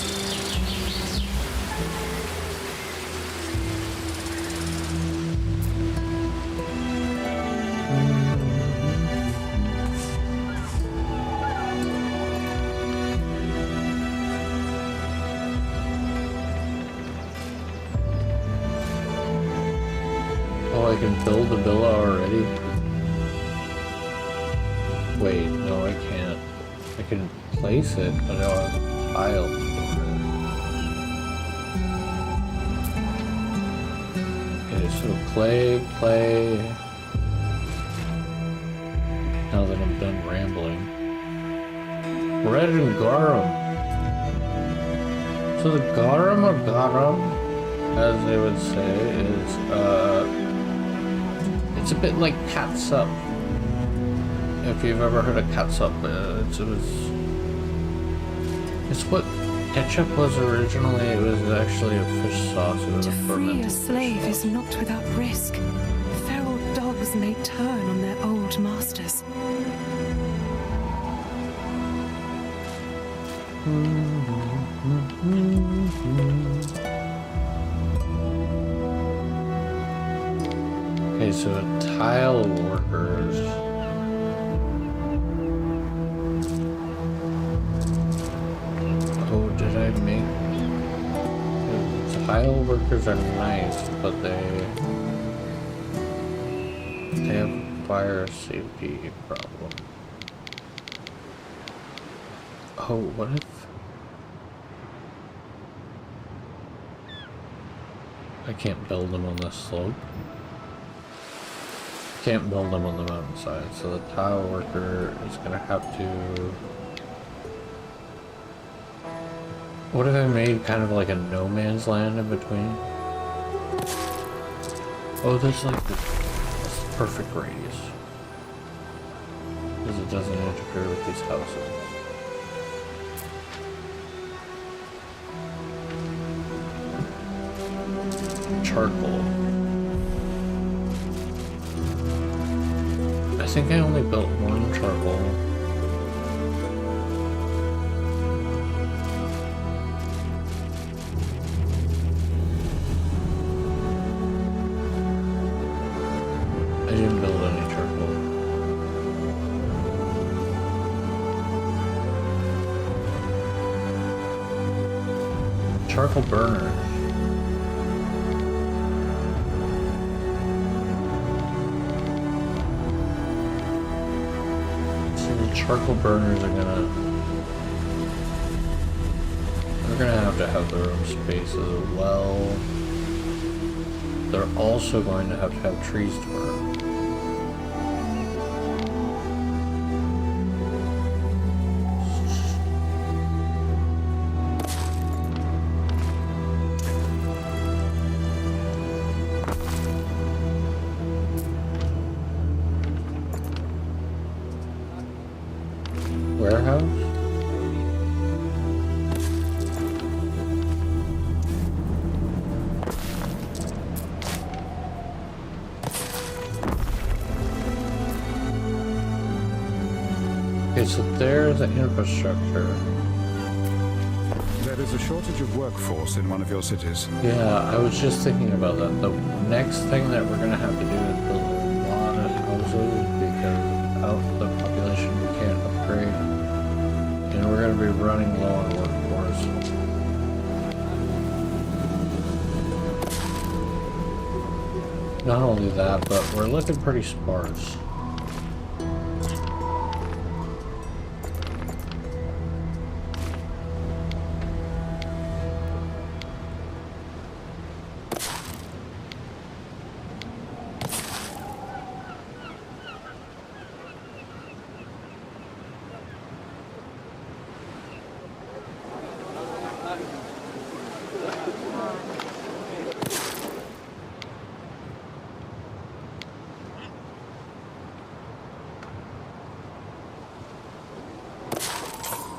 Oh, I can build the villa already? Wait, no, I can't. I can place it, but I don't have tiles for it. Okay, so play. Now that I'm done rambling. Red and Garum. So the Garum or Garum, as they would say, is it's a bit like catsup. If you've ever heard of catsup, it's what ketchup was originally. It was actually a fish sauce. It was To a free fermented a slave fish is not without risk. Feral dogs may turn on their old masters. Okay, so tile workers. Oh, did I make... Tile workers are nice, but they have a fire safety problem. Oh, what if... I can't build them on this slope. Can't build them on the mountainside, so the tile worker is gonna have to... What if I made kind of like a no man's land in between? Oh, there's like this perfect radius. Because it doesn't interfere with these houses. Charcoal. think I only built one charcoal. I didn't build any charcoal. Charcoal burner. Charcoal burners are gonna have their own space as well. They're also going to have trees to burn. Warehouse? Okay, so there's the infrastructure. There is a shortage of workforce in one of your cities. Yeah, I was just thinking about that. The next thing that we're gonna have to do is build a lot of houses because out the population we can't upgrade. And we're going to be running low on workforce. Not only that, but we're looking pretty sparse.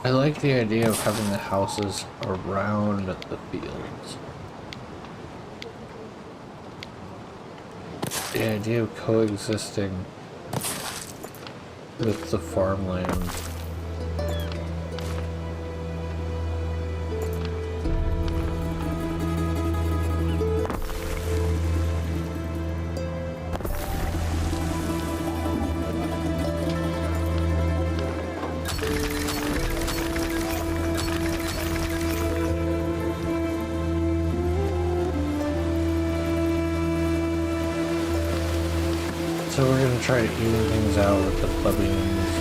I like the idea of having the houses around the fields. The idea of coexisting with the farmland. So we're going to try to even things out with the plebeians.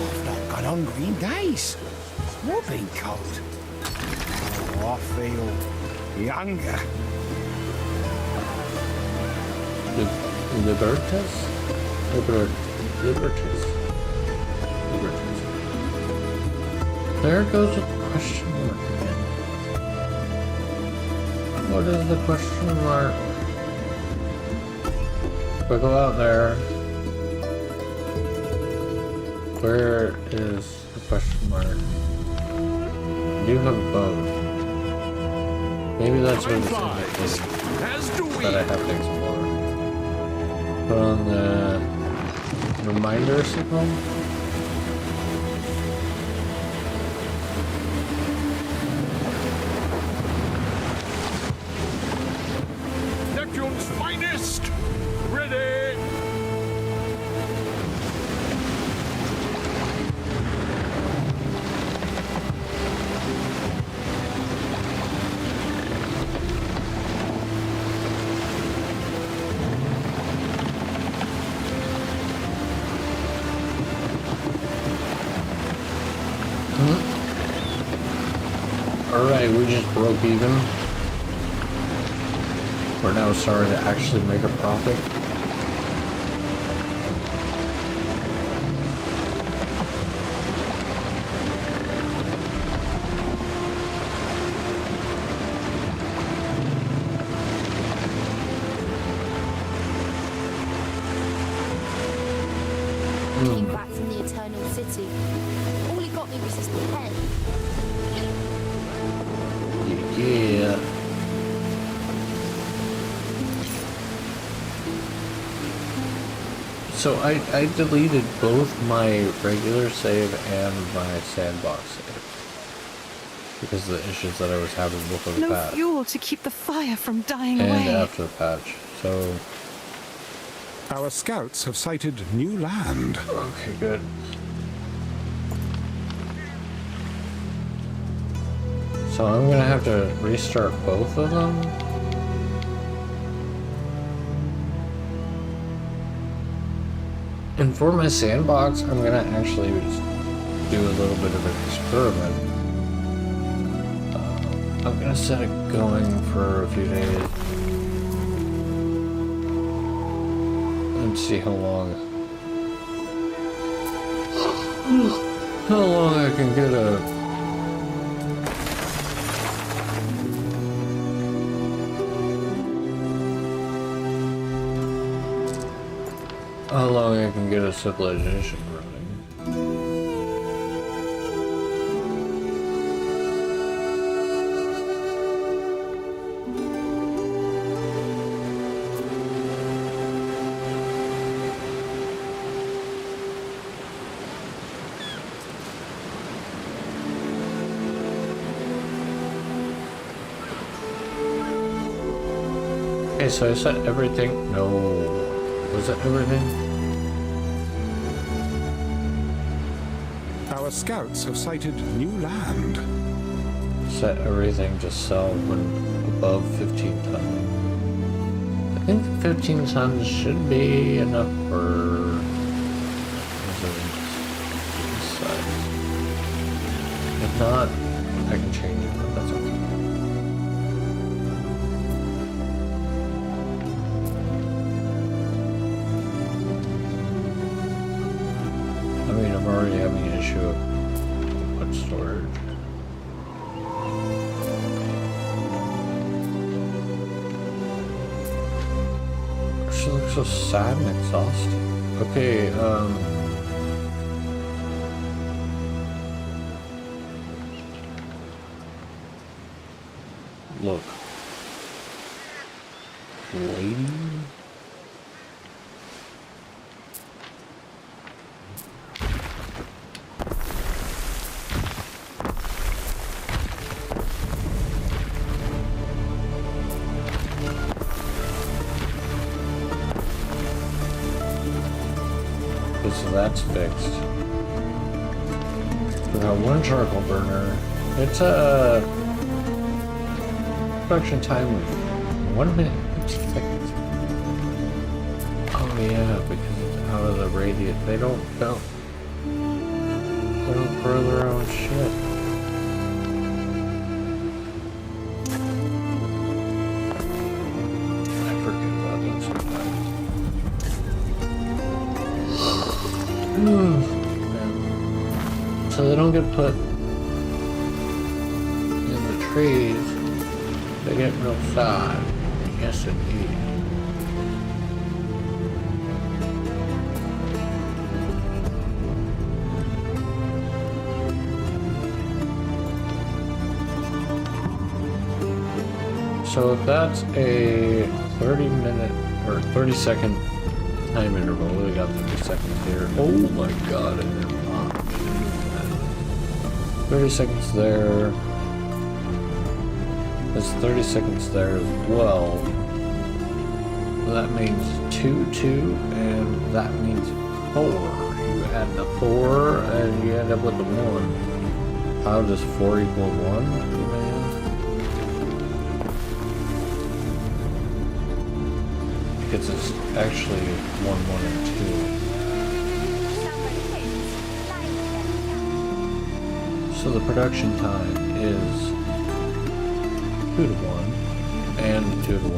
I've not got hungry in days. More been cold. Oh, I feel younger. Libertas? Libertas. There goes a question mark again. What is the question mark? If I go out there, where is the question mark? I do have a boat. Maybe that's what it's indicating that I have to explore. Put on the reminder signal. Neptune's finest! Ready! Alright, we just broke even. We're now starting to actually make a profit. Came back from the Eternal City. All he got me was his pen. Yeah. So I deleted both my regular save and my sandbox save because of the issues that I was having before the No patch fuel to keep the fire from dying and away. after the patch. So Our scouts have sighted new land. okay, good. So I'm gonna have to restart both of them. And for my sandbox, I'm gonna actually just do a little bit of an experiment. I'm gonna set it going for a few days and see how long I can get how long I can get a civilization running. Okay, so I set everything. No. Was that everything? Our scouts have sighted new land. Set everything to sell when above 15 tons. I think 15 tons should be enough for size. If not, I can change it, but that's okay. I mean, I'm already having an issue of what storage. She looks so sad and exhausted. Okay, look. Lady? So that's fixed. We got one charcoal burner. It's a production time of 1 minute 50 seconds. Oh yeah, because it's out of the radius. They don't grow their own shit. I forget about that sometimes. So they don't get put in the trees, they get real sad. Yes, indeed. So if that's a 30-minute or 30-second time interval, we got 30 seconds here. Oh my god, I did not. 30 seconds there. There's 30 seconds there as well. That means 2, 2, and that means 4. You add the 4 and you end up with the 1. How does 4 equal 1, you may ask? Because it's actually 1, 1, and 2. So the production time is 2 to 1 and 2 to 1.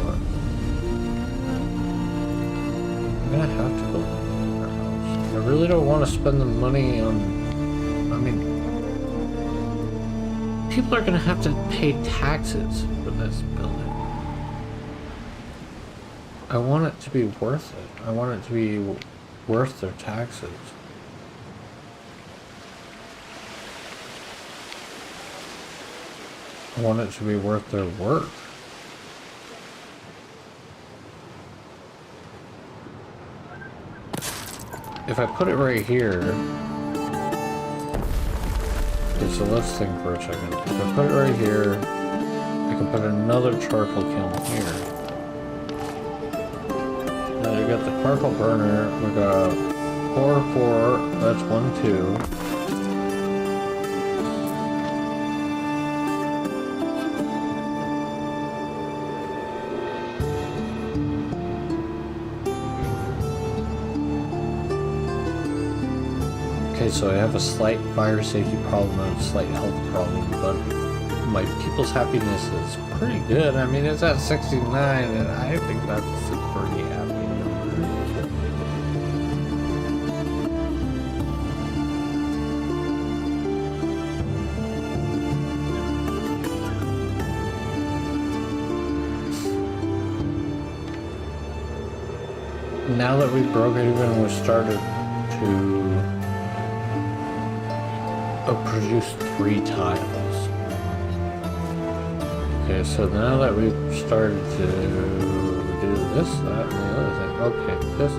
I'm gonna have to build another house. I really don't want to spend the money on. I mean, people are gonna have to pay taxes for this building. I want it to be worth it. I want it to be worth their taxes. I want it to be worth their work. if I put it right here. Okay, so let's think for a second. If I put it right here, I can put another charcoal kiln here. Now we got the charcoal burner. We got 4, that's 1, 2. Okay, so I have a slight fire safety problem and a slight health problem, but my people's happiness is pretty good. I mean, it's at 69, and I think that's a pretty happy number. Now that we broke it even, we started to produce 3 tiles. Okay, so now that we've started to do this, that, and the other thing. Okay, this.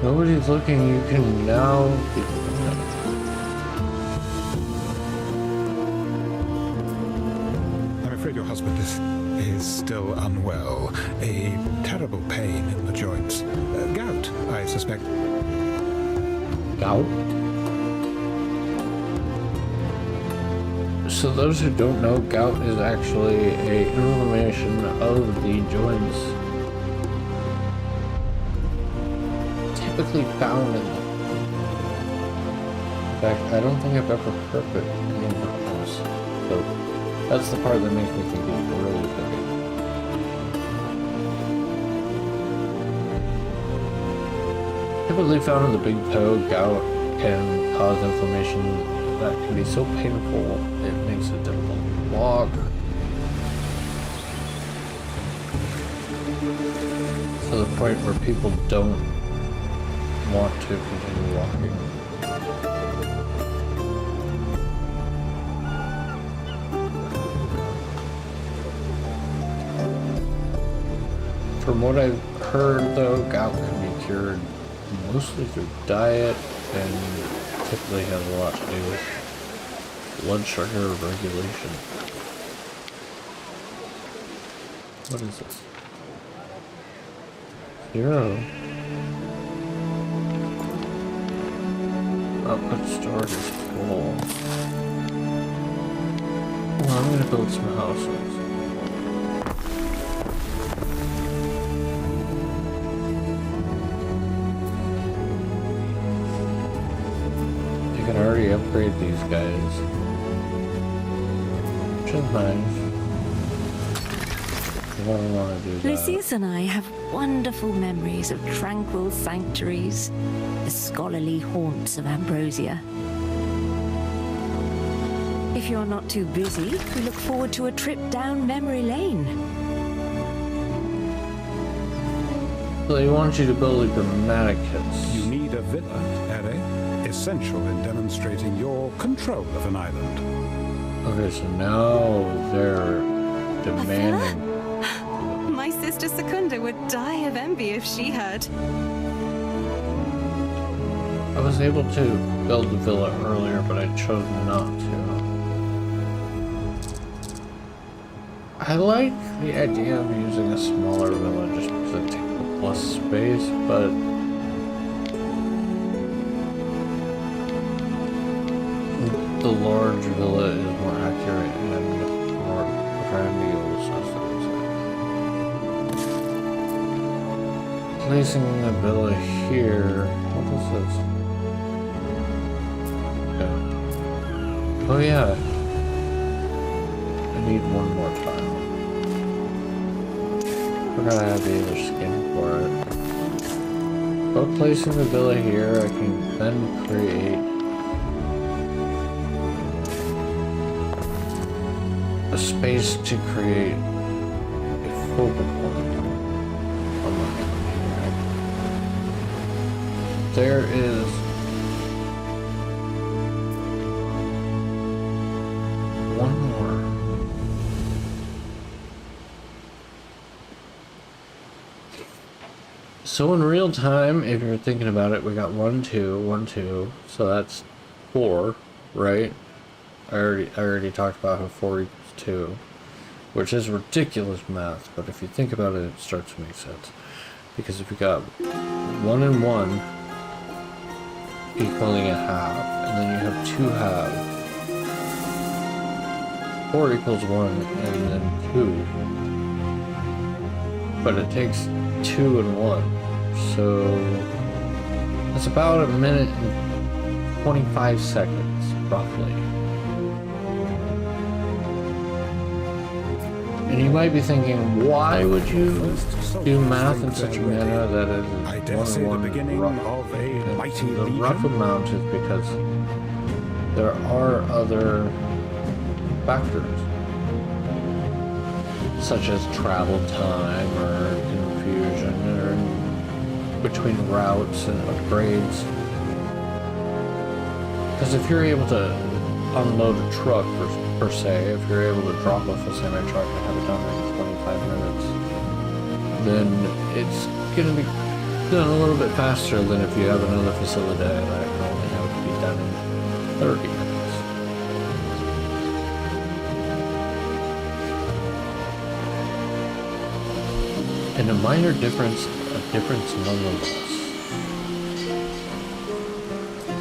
Nobody's looking, you can now be doing it. I'm afraid your husband is still unwell. A terrible pain in the joints. Gout, I suspect. Gout? So those who don't know, gout is actually an inflammation of the joints. Typically found in them. In fact, I don't think I've ever heard of it anywhere else. So that's the part that makes me think it's really big. Typically found in the big toe, gout can cause inflammation that can be so painful it makes it difficult to walk. To the point where people don't want to continue walking. From what I've heard though, gout can be cured mostly through diet and typically has a lot to do with blood sugar regulation. What is this? 0. Output storage is full. Well, I'm gonna build some houses. You can already upgrade these guys, which is nice. I don't want to do that. Lucius and I have wonderful memories of tranquil sanctuaries, the scholarly haunts of Ambrosia. If you're not too busy, we look forward to a trip down memory lane. So they want you to build a dramatic hits. You need a villa, Ere, essential in demonstrating your control of an island. Okay, so now they're demanding. My sister Secunda would die of envy if she heard. I was able to build the villa earlier, but I chose not to. I like the idea of using a smaller villa just because it takes up less space, but the large villa is more accurate and more grandiose, as they say. Placing the villa here. What is this? Okay. Oh yeah. I need one more tile. Forgot I had the other skin for it. By placing the villa here, I can then create a space to create a focal point on my here. There is one more. So in real time, if you're thinking about it, we got 1, 2, 1, 2, so that's 4, right? I already talked about how 4 equals 2, which is ridiculous math, but if you think about it, it starts to make sense. Because if you got 1 and 1 equaling a half, and then you have 2 halves, 4 equals 1 and then 2. But it takes 2 and 1. So that's about 1 minute and 25 seconds, roughly. And you might be thinking, why would you do math in such a manner that is one rough? The rough amount is because there are other factors, such as travel time or confusion or between routes and upgrades. Because if you're able to unload a truck per se, if you're able to drop off a semi-truck and have it done in 25 minutes, then it's going to be done a little bit faster than if you have another facility that can only have it be done in 30 minutes. And a minor difference, a difference nonetheless.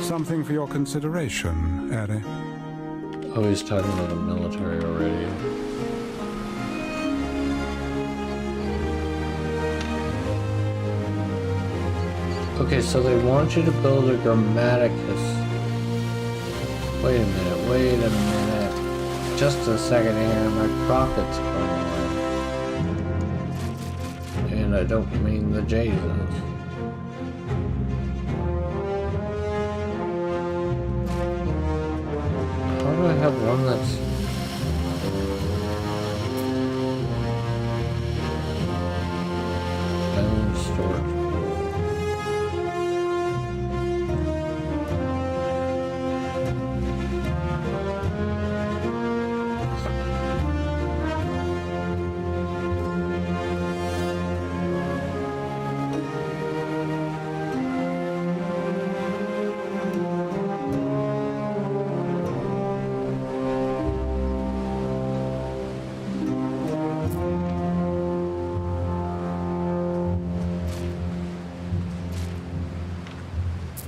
Something for your consideration, Eri. Oh, he's talking about the military already. Okay, so they want you to build a Grammaticus. Wait a minute. Just a second here, my profit's going on. And I don't mean the Jesus. How do I have one that's... island storage?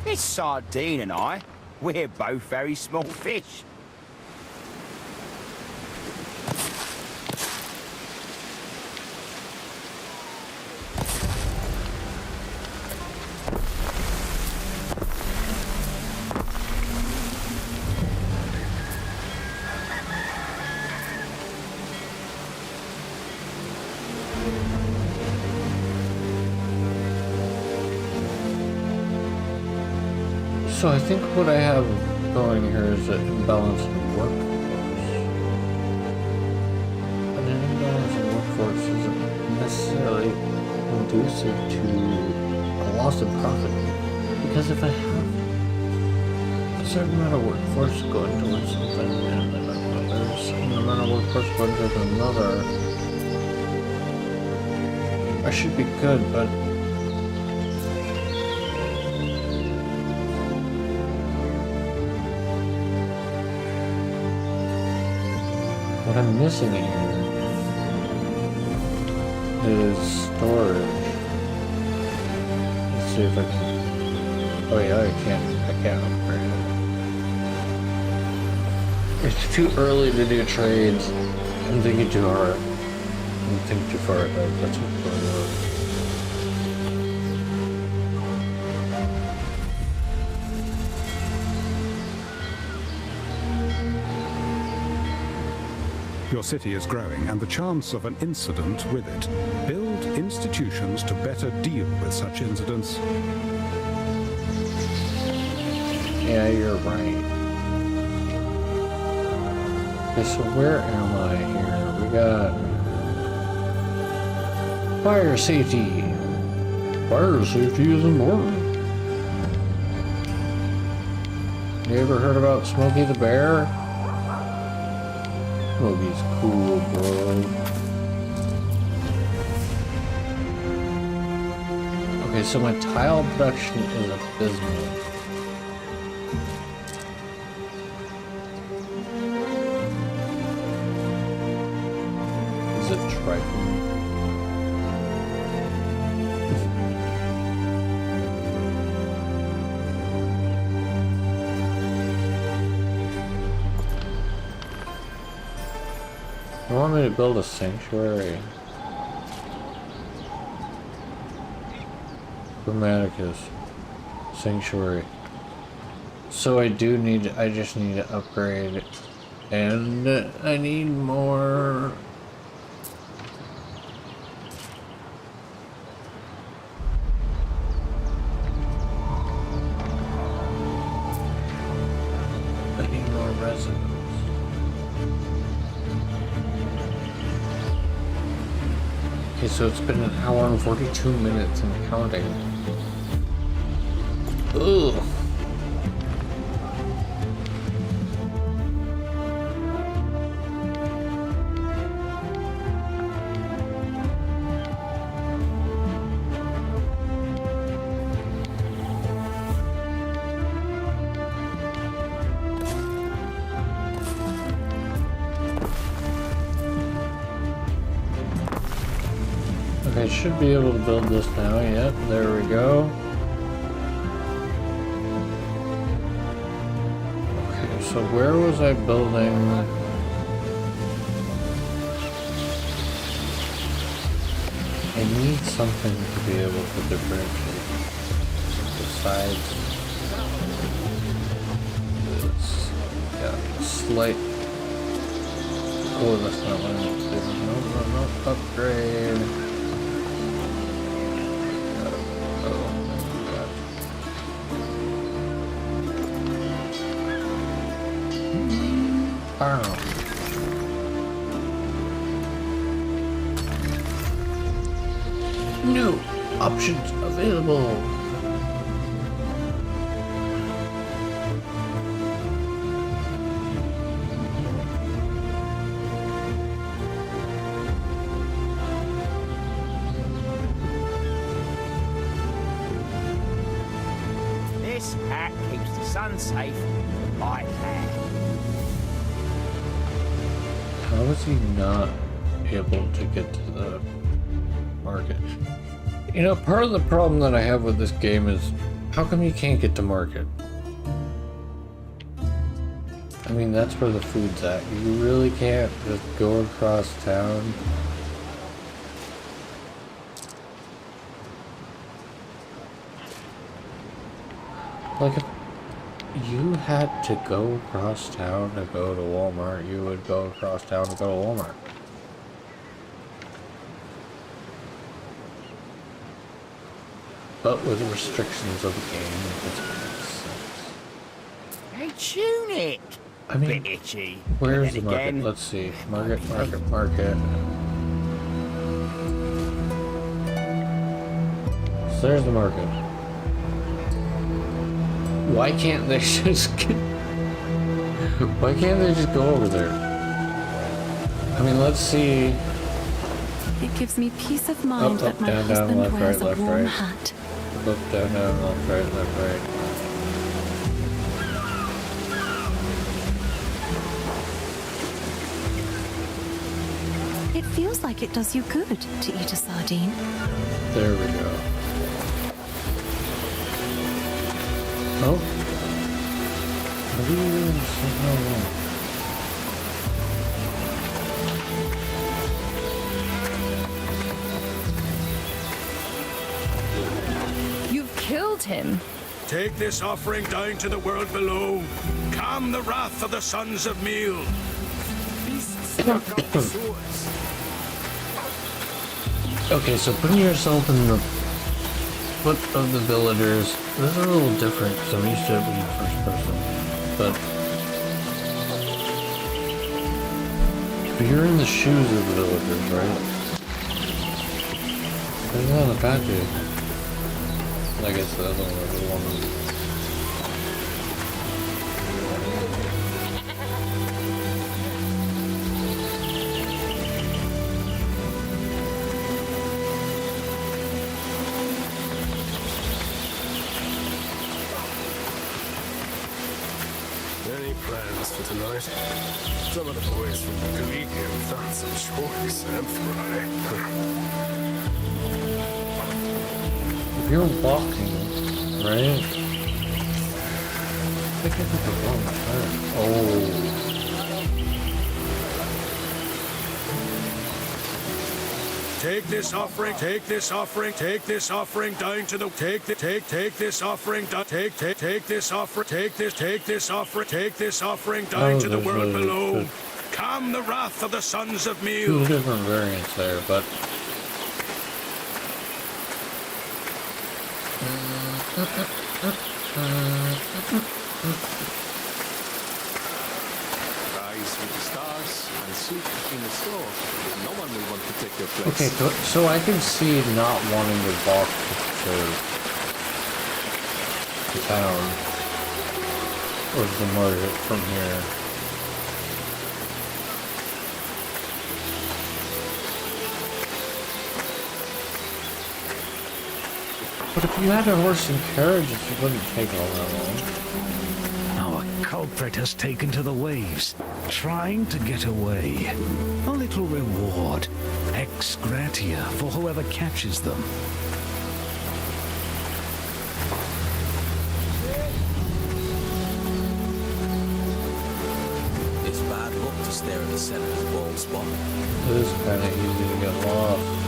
This sardine and I, we're both very small fish. So I think what I have going here is an imbalance in workforce. But an imbalance in workforce isn't necessarily conducive to a loss of profit. Because if I have a certain amount of workforce going towards something and then there's a certain amount of workforce going towards another, I should be good, but what I'm missing here is storage. Let's see if I can... Oh yeah, I can't upgrade it. It's too early to do trades. I'm thinking too hard. I'm thinking too far ahead. That's what's going on. Your city is growing, and the chance of an incident with it. Build institutions to better deal with such incidents. Yeah, you're right. Okay, so where am I here? We got... fire safety. Fire safety is important. You ever heard about Smokey the Bear? Smokey's cool, bro. Okay, so my tile production is abysmal. Is it trifling? You want me to build a sanctuary? Grammaticus. Sanctuary. So I just need to upgrade. And I need more. I need more residents. Okay, so it's been 1 hour and 42 minutes and counting. Ugh. I should be able to build this now. Yep, there we go. Okay, so where was I building? I need something to be able to differentiate besides this. Yeah, slight. Oh, that's not what I want to do. No, upgrade. New options available. This hat keeps the sun safe from my hat. How is he not able to get to the market? You know, part of the problem that I have with this game is, how come you can't get to market? I mean, that's where the food's at. You really can't just go across town. Like, if you had to go across town to go to Walmart, you would go across town to go to Walmart. But with the restrictions of the game, it Hey, tunic! I mean, bit itchy. where's the And market? again, Let's see. Market. So there's the market. Why can't they just get... Why can't they just go over there? I mean, let's see. It gives me peace of mind that my down, husband left, wears right, a warm right. hat. Up, down, left, right. It feels like it does you good to eat a sardine. There we go. Oh. What are you doing? You've killed him. Take this offering down to the world below. Calm the wrath of the sons of meal. Okay, so putting yourself in the foot of the villagers, this is a little different because I'm used to it being first person. But you're in the shoes of the villagers, right? There's not a bad dude. I guess the other one. Any plans for tonight? Some of the boys from the Greek have found some choice and fry. If you're walking, right? I think I took the wrong turn. Oh. Take this offering down to the take this offering down to the world below. Calm the wrath of the sons of Meal. Two different variants there, but Rise with the stars and soup in the store. No one will want to take your place. okay, so I can see not wanting to walk to town or the market from here. But if you had a horse and carriage, it wouldn't take all that long. Our culprit has taken to the waves, trying to get away. A little reward, ex gratia, for whoever catches them. It's bad luck to stare at the senator's bald spot. It is kind of easy to get lost.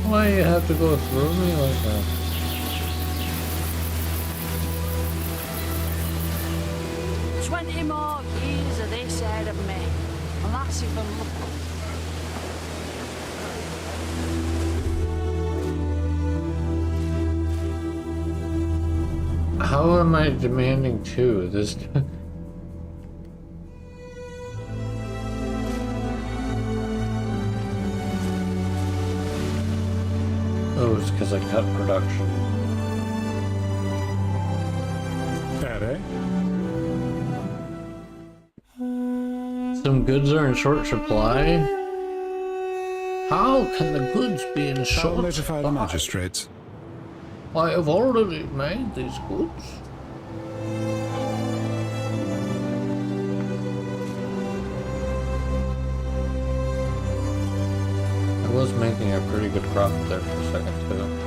Why you have to go through me like that? More years of this out of me. And that's if I'm How am I demanding two? This. Oh, it's because I cut production. Some goods are in short supply? How can the goods be in short notify supply? the magistrates. I have already made these goods. I was making a pretty good profit there for a second too.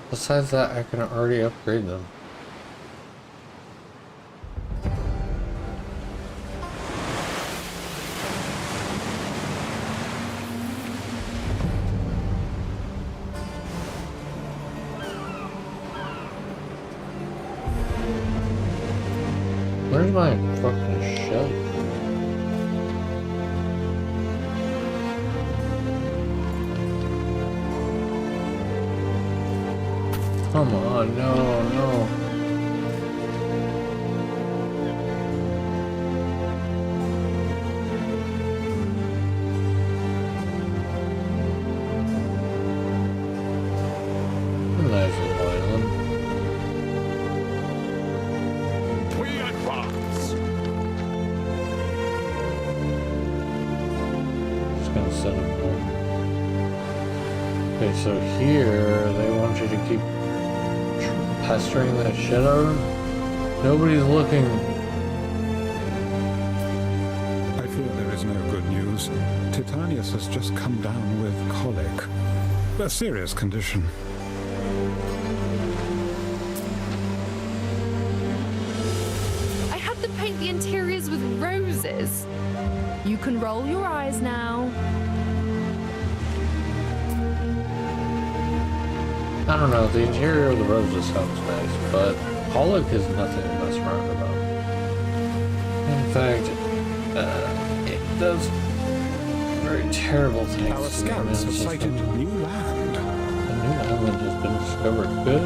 Besides that, I can already upgrade them. Where's my fucking shelf? Come on, no. Nice little island. We advance. Just gonna set them home. Okay, so here they want you to keep pestering that shit out. Nobody's looking. I fear there is no good news. Titanius has just come down with colic. A serious condition. I had to paint the interiors with roses. You can roll your eyes now. I don't know, the interior of the roses sounds nice, but colic is nothing to mess around about. In fact, it does very terrible things. Our to the scouts have immune sighted system. new land. A new land? Covered good.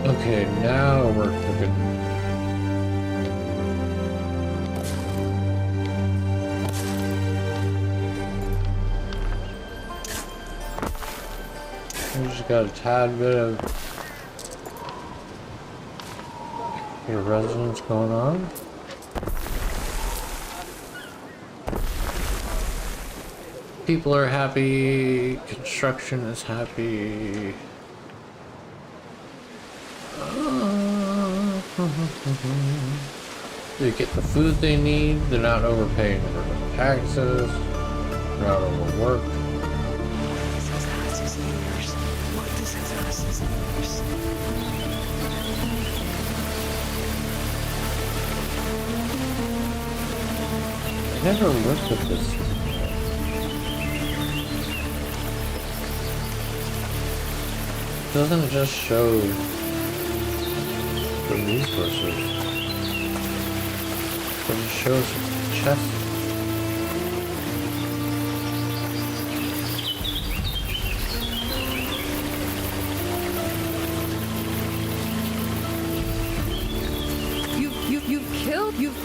Okay, now we're cooking. We just got a tad bit of resonance going on. People are happy, construction is happy. They get the food they need, they're not overpaying for taxes, they're not overworked. I never looked at this. It doesn't just show the resources, but it shows chests.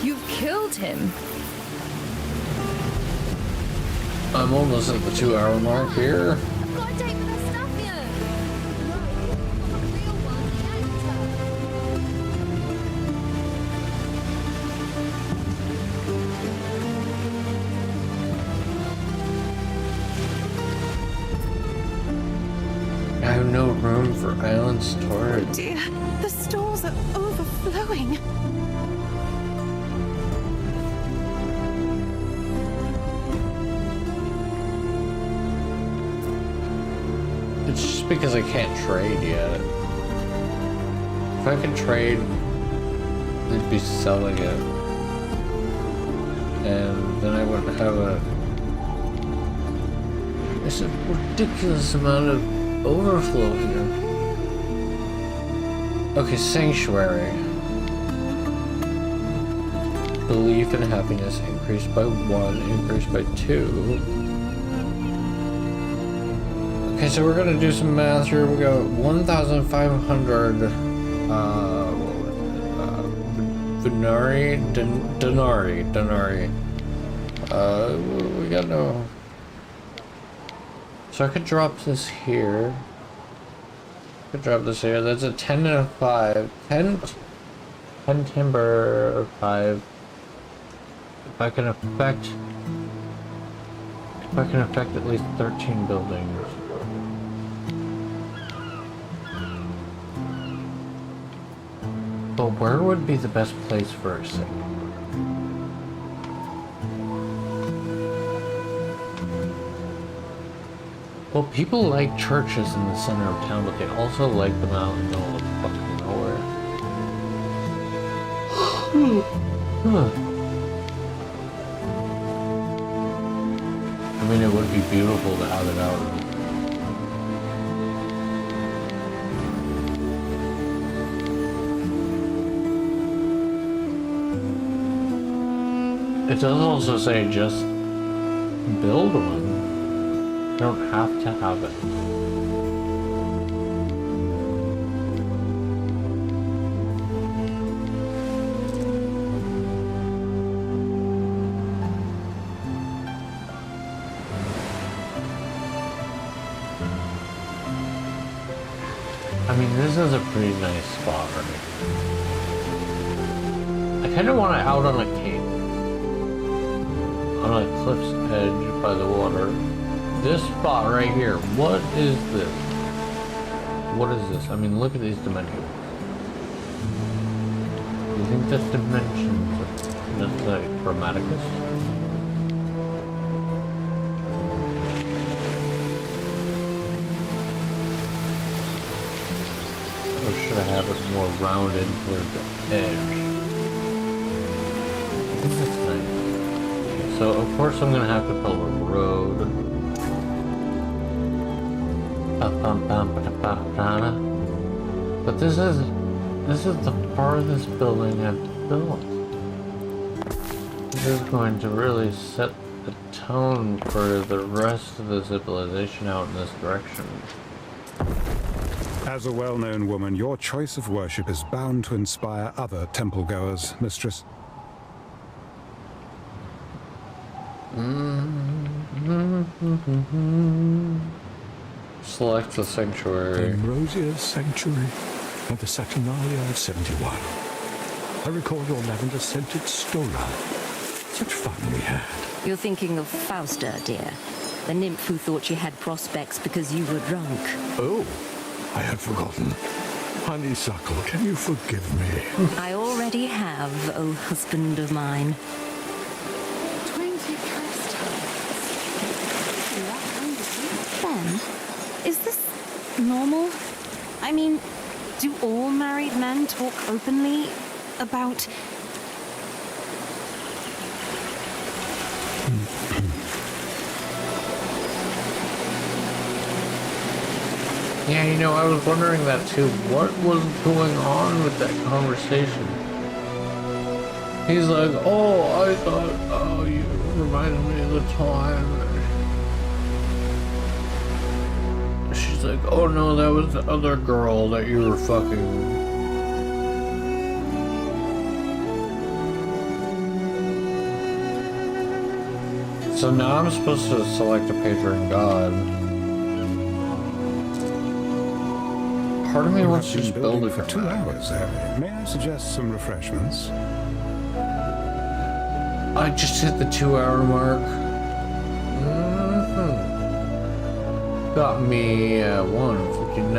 You've killed him. I'm almost at the 2-hour mark here. I have no room for island storage. Oh dear, the stores are overflowing. It's just because I can't trade yet. If I could trade, they'd be selling it. And then I wouldn't have a... There's a ridiculous amount of overflow here. Okay, sanctuary. Belief and happiness increased by 1, increased by 2. Okay, so we're gonna do some math here. We got 1,500 denari. We got no. So I could drop this here. That's a 10 and a 5. 10 timber, 5. If I can affect at least 13 buildings. But where would be the best place for a city? Well, people like churches in the center of town, but they also like them out in the middle of fucking nowhere. I mean, it would be beautiful to have it out. It does also say just build one. You don't have to have it. I mean, this is a pretty nice spot right here. I kind of want it out on a cape. On a cliff's edge by the water. This spot right here, what is this? What is this? I mean, look at these dimensions. You think that's dimensions? That's like Chromaticus? have it more rounded toward the edge. That's nice. So of course I'm gonna have to build a road. But this is the farthest building I've built. This is going to really set the tone for the rest of the civilization out in this direction. As a well-known woman, your choice of worship is bound to inspire other temple-goers, mistress. Select the sanctuary. Ambrosia's sanctuary and the Saturnalia of 71. I recall your lavender-scented Stola. Such fun we had. You're thinking of Fausta, dear. The nymph who thought she had prospects because you were drunk. Oh, I had forgotten. Honeysuckle, can you forgive me? I already have, oh husband of mine. 20 coastlines. Ben, is this normal? I mean, do all married men talk openly about... Yeah, you know, I was wondering that too. What was going on with that conversation? He's like, oh, I thought, oh, you reminded me of the time. She's like, oh no, that was the other girl that you were fucking. So now I'm supposed to select a patron god. Part of me wants to just build it for 2 hours. May I suggest some refreshments? I just hit the 2-hour mark. Got me 159.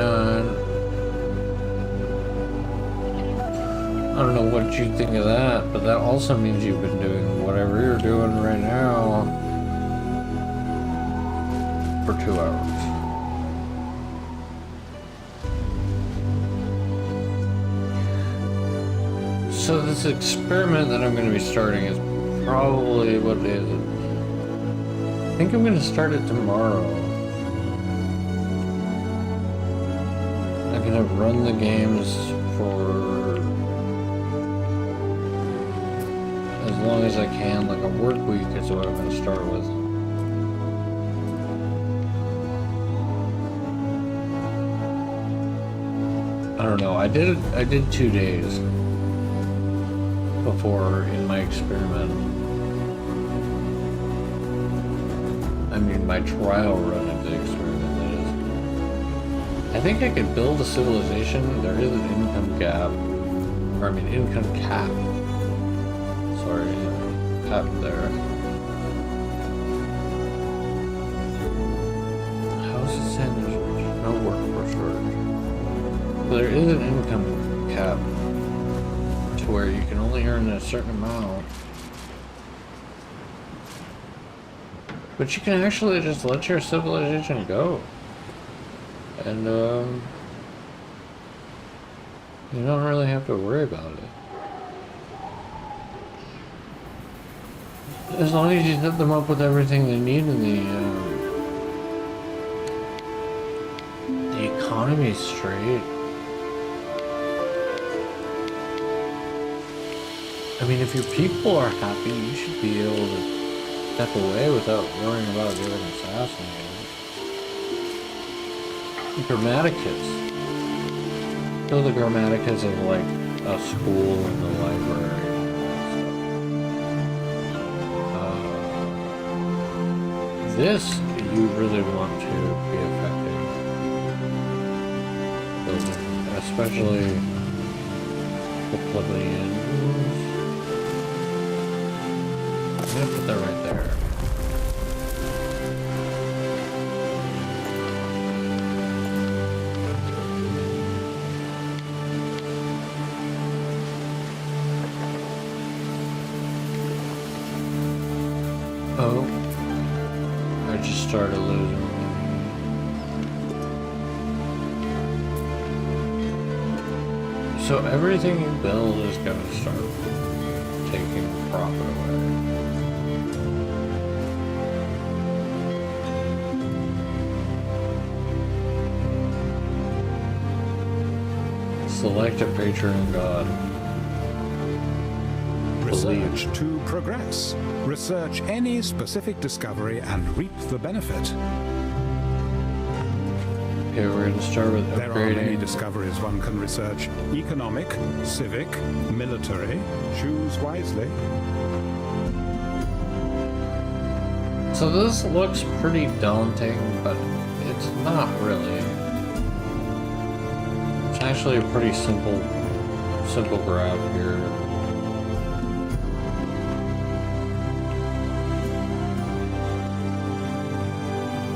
I don't know what you think of that, but that also means you've been doing whatever you're doing right now for 2 hours. So this experiment that I'm going to be starting is probably, what day is it? I think I'm going to start it tomorrow. I'm going to run the games for as long as I can, like a work week is what I'm going to start with. I don't know, I did 2 days before in my experiment. I mean my trial run of the experiment, that is. I think I could build a civilization. There is an income gap. Or I mean income cap. Sorry, cap there. How is it saying there's no workforce shortage? There is an income cap where you can only earn a certain amount. But you can actually just let your civilization go. And you don't really have to worry about it. As long as you set them up with everything they need in the economy straight. I mean, if your people are happy, you should be able to step away without worrying about getting assassinated. Grammaticus. So the Grammaticus is like a school and the library and stuff. This you really want to be effective. Especially the plebeians. I'm gonna put that right there. Oh, I just started losing. So everything you build is going to start taking profit away. Select a patron god. Research to progress. Research any specific discovery and reap the benefit. Okay, we're going to start with There are many upgrading. discoveries one can research. Economic, civic, military. Choose wisely. So this looks pretty daunting, but it's not really. It's actually a pretty simple graph here.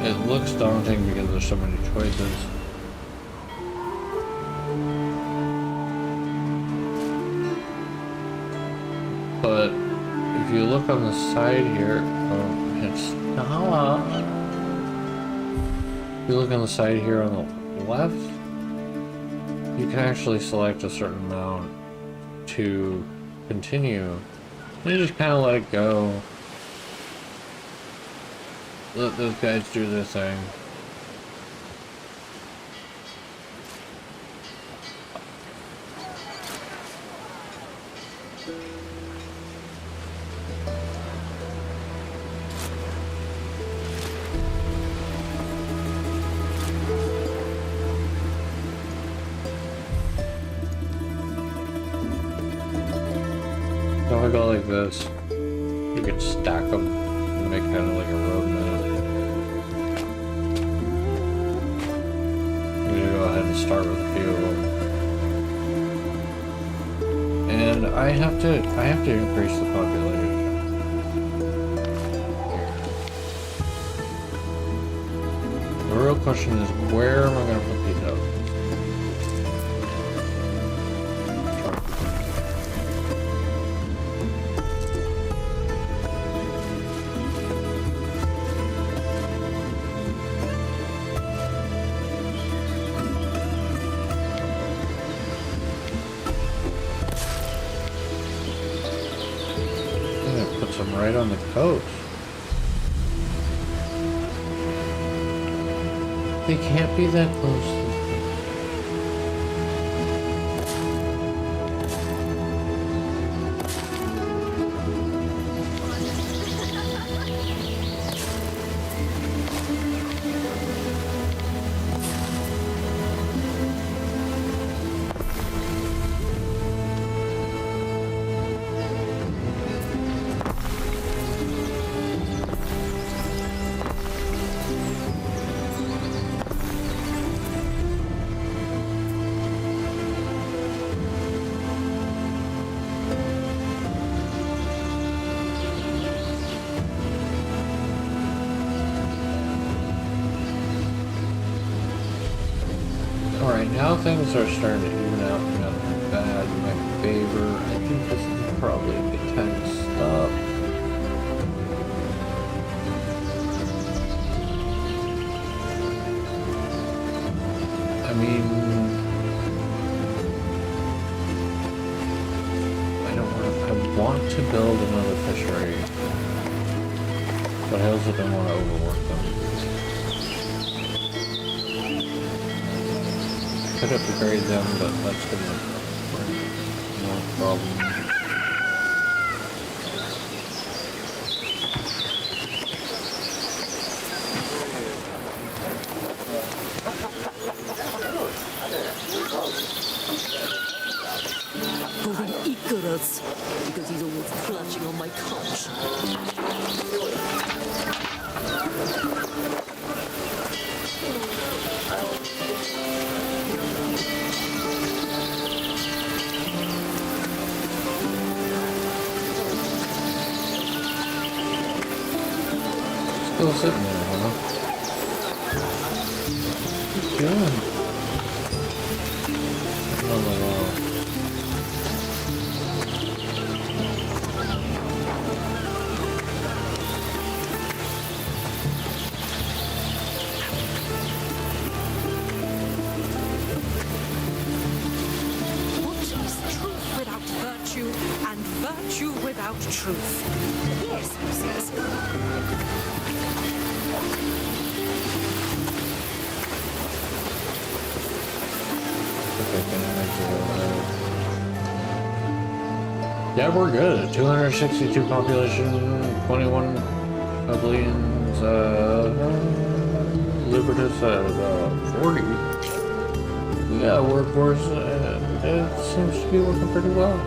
It looks daunting because there's so many choices. But if you look on the side here, it's not. If you look on the side here on the left, you can actually select a certain amount to continue. And you just kind of let it go. Let those guys do their thing. So if I go like this, you can stack them and make kind of like a road map. I'm gonna go ahead and start with a few of them. And I have to increase the population. The real question is, where am I gonna put these up? Right on the coast. They can't be that close. Alright, now things are starting to even out not bad in my favor. I think this is probably a good time to stop. I mean, I want to build another fishery, but I also don't want to overwork them. Could upgrade them, but that's gonna bring more problems. Call him Icarus, because he's always clutching on my crotch. Still sitting there, huh? Good. Oh, wow. What out truth. Yes, he says. Yeah, we're good. 262 population, 21 plebeians, libertas at 40. We got a workforce, and it seems to be working pretty well.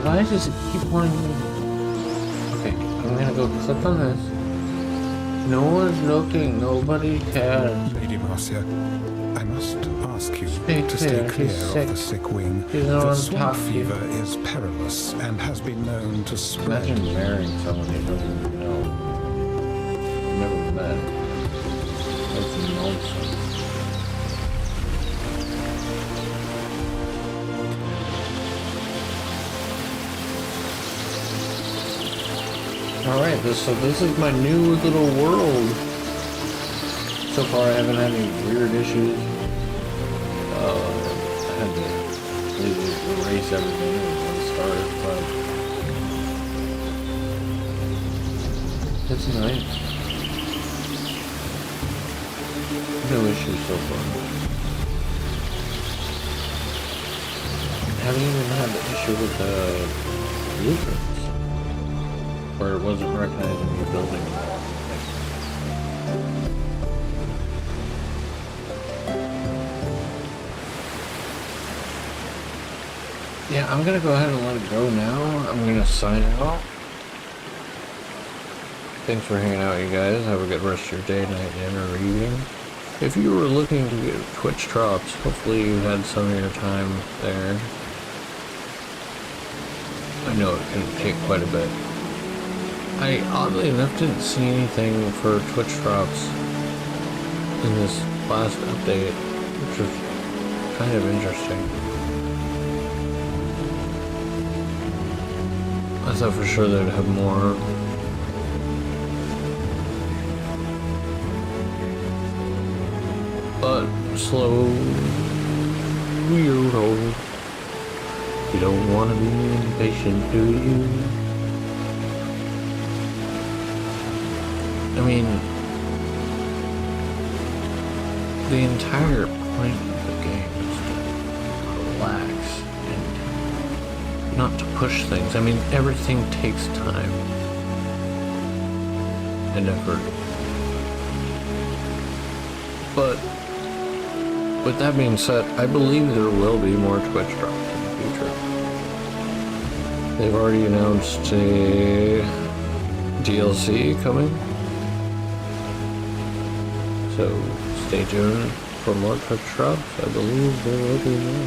Why does it keep wanting me? Okay, I'm gonna go click on this. No one's looking, nobody cares. Lady Marcia, I must ask you Stay to stay clear, clear he's of sick. the sick wing. He doesn't The want to swamp talk to you. fever is perilous and has been known to spread. Imagine marrying someone you don't even know. Never met. That's nonsense. Alright, so this is my new little world. So far I haven't had any weird issues. I had to completely erase everything and start, but it's nice. No issues so far. I haven't even had the issue with the blueprints, where it wasn't recognizing the building. Yeah, I'm gonna go ahead and let it go now. I'm gonna sign out. Thanks for hanging out, you guys. Have a good rest of your day, night, dinner, or evening. If you were looking to get Twitch drops, hopefully you had some of your time there. I know it can take quite a bit. I, oddly enough, didn't see anything for Twitch drops in this last update, which was kind of interesting. I thought for sure they'd have more. But slow weirdo. You don't want to be impatient, do you? I mean, the entire point of the game is to relax and not to push things. I mean, everything takes time and effort. But with that being said, I believe there will be more Twitch drops in the future. They've already announced a DLC coming. So stay tuned for more Twitch drops. I believe there will be more.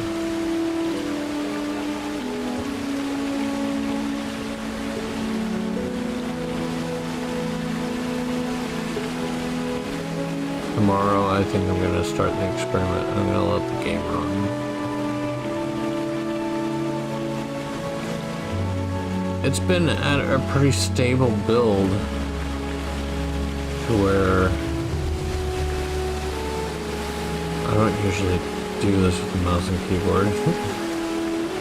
Tomorrow, I think I'm going to start the experiment. I'm going to let the game run. It's been at a pretty stable build to where I don't usually do this with the mouse and keyboard.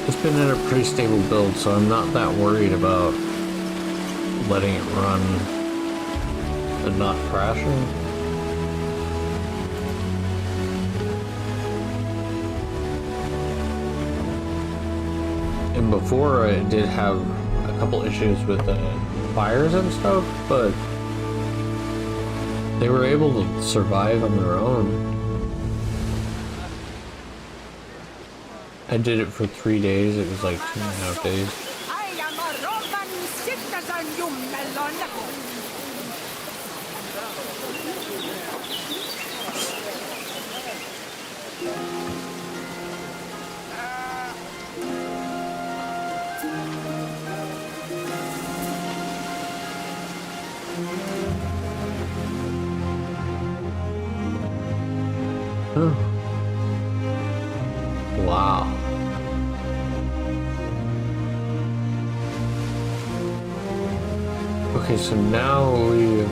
It's been at a pretty stable build, so I'm not that worried about letting it run and not crashing. And before I did have a couple issues with fires and stuff, but they were able to survive on their own. I did it for 3 days. It was like 2.5 days. I am a Roman citizen, you melon. Oh. Wow. Okay, so now we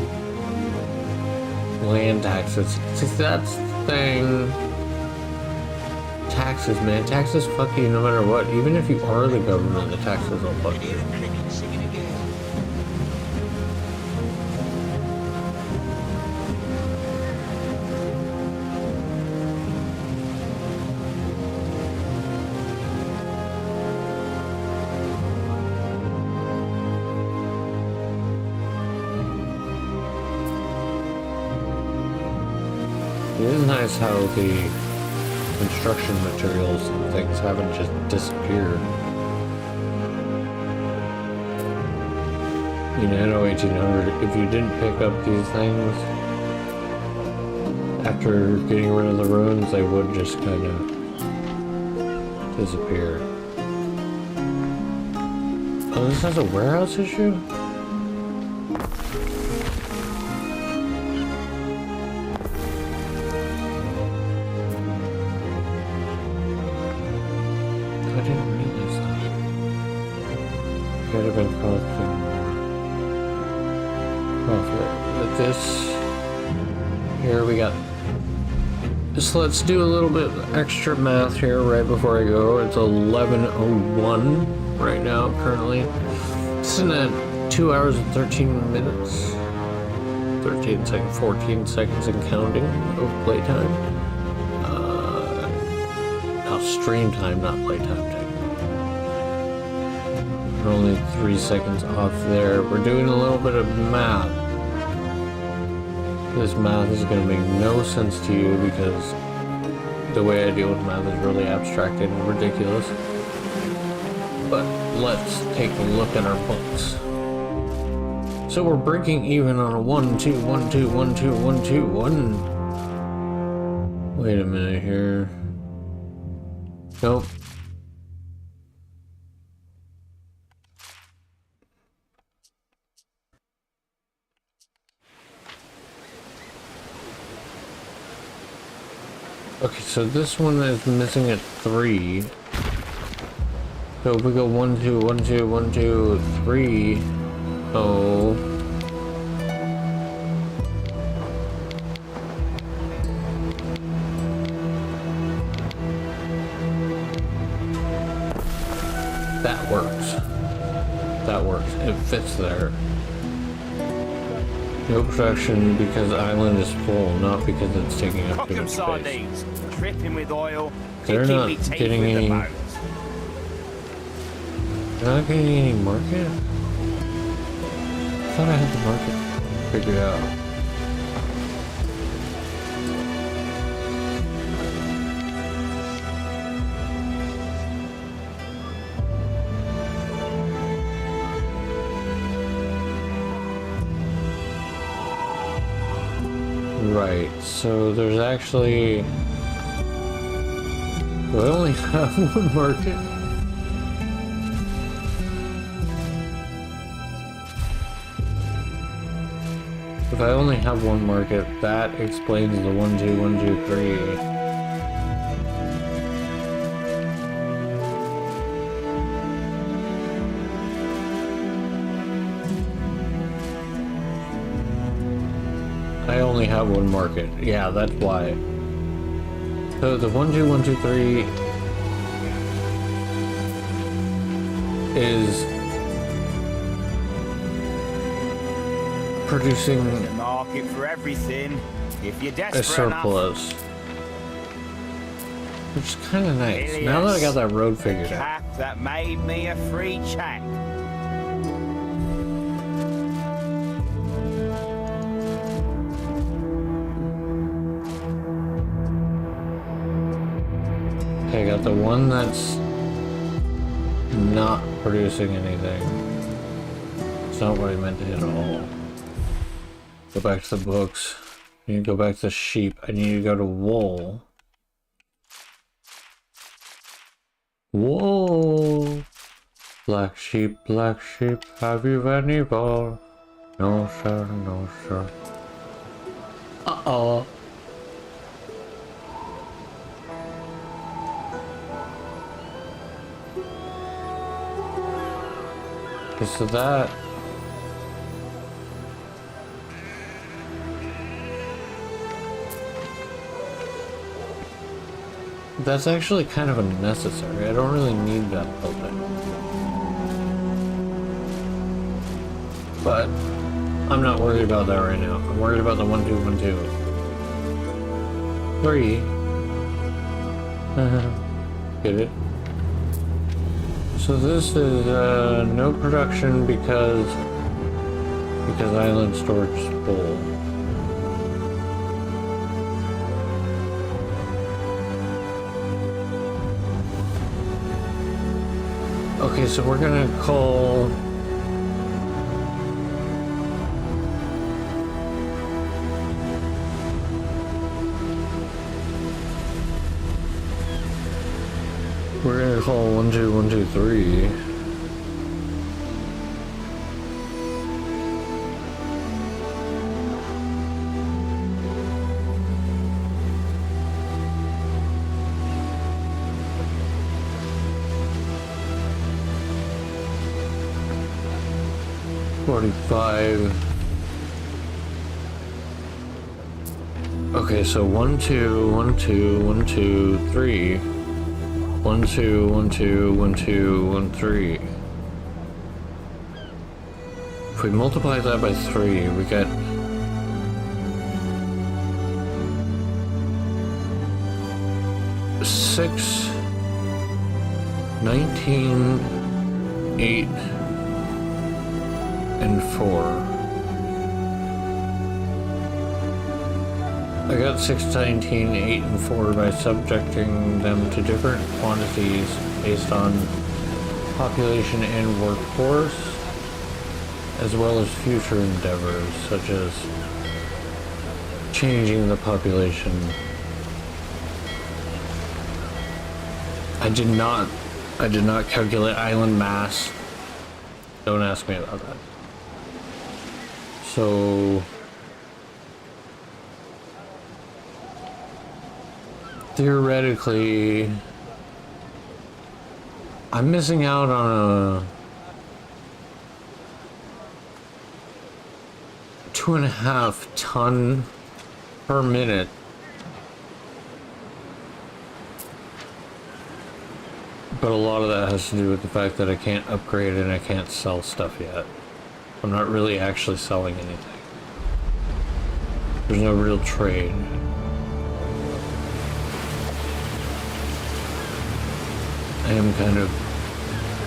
land taxes. See, that's the thing. Taxes, man. Taxes fuck you no matter what. Even if you are the government, the taxes will fuck you. It is nice how the construction materials and things haven't just disappeared. You know, 1800, if you didn't pick up these things after getting rid of the ruins, they would just kind of disappear. Oh, this has a warehouse issue? Could have been collecting more profit. But this here we got. So let's do a little bit of extra math here right before I go. It's 11:01 right now currently. It's in at 2 hours and 13 minutes. 13 seconds, 14 seconds and counting of playtime. Now stream time, not playtime. We're only 3 seconds off there. We're doing a little bit of math. This math is going to make no sense to you because the way I deal with math is really abstracted and ridiculous. But let's take a look at our books. So we're breaking even on a 1, 2, 1, 2, 1, 2, 1, 2, 1. Wait a minute here. Nope. Okay, so this one is missing at 3. So if we go 1, 2, 1, 2, 1, 2, 3. Oh. That works. That works. It fits there. No production because island is full, not because it's taking up too much space. Sardines, dripping with oil. They're not getting any. They're not getting any market. I thought I had the market figured out. Right, so there's actually... Do I only have one market? If I only have one market, that explains the 1, 2, 1, 2, 3. I only have one market. Yeah, that's why. So the 1, 2, 1, 2, 3 is producing There's a market for everything if you're a desperate surplus. enough. Which is kind of nice. Now that I got that road figured out. Cap that made me a free chap. Okay, I got the one that's not producing anything. It's not what I meant to hit at all. Go back to the books. I need to go back to sheep. I need to go to wool. Wool. Black sheep, have you any wool? No, sir, no, sir. Uh-oh. So that That's actually kind of unnecessary. I don't really need that building. But I'm not worried about that right now. I'm worried about the 1, 2, 1, 2. 3. Get it? So this is no production because island storage is full. Okay, so we're gonna call We're gonna call 1, 2, 1, 2, 3. Okay, so 1, 2, 1, 2, 1, 2, 3. 1, 2, 1, 2, 1, 2, 1, 3. If we multiply that by 3, we get 6, 19, 8, and 4. I got 6, 19, 8, and 4 by subjecting them to different quantities based on population and workforce, as well as future endeavors, such as changing the population. I did not calculate island mass. Don't ask me about that. So theoretically, I'm missing out on a 2.5 ton per minute. But a lot of that has to do with the fact that I can't upgrade and I can't sell stuff yet. I'm not really actually selling anything. There's no real trade. I am kind of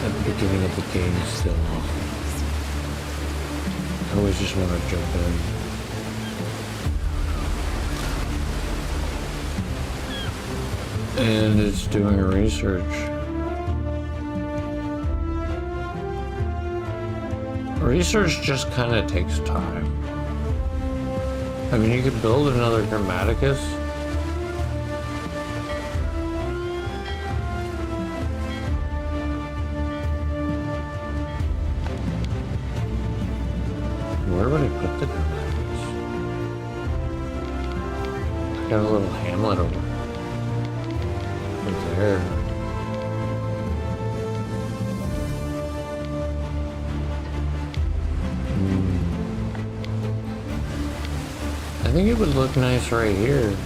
at the beginning of the game still. I always just want to jump in. And it's doing a research. Research just kind of takes time. I mean, you could build another Grammaticus. Where would I put the Grammaticus? I got a little hamlet over there. I think it would look nice right here.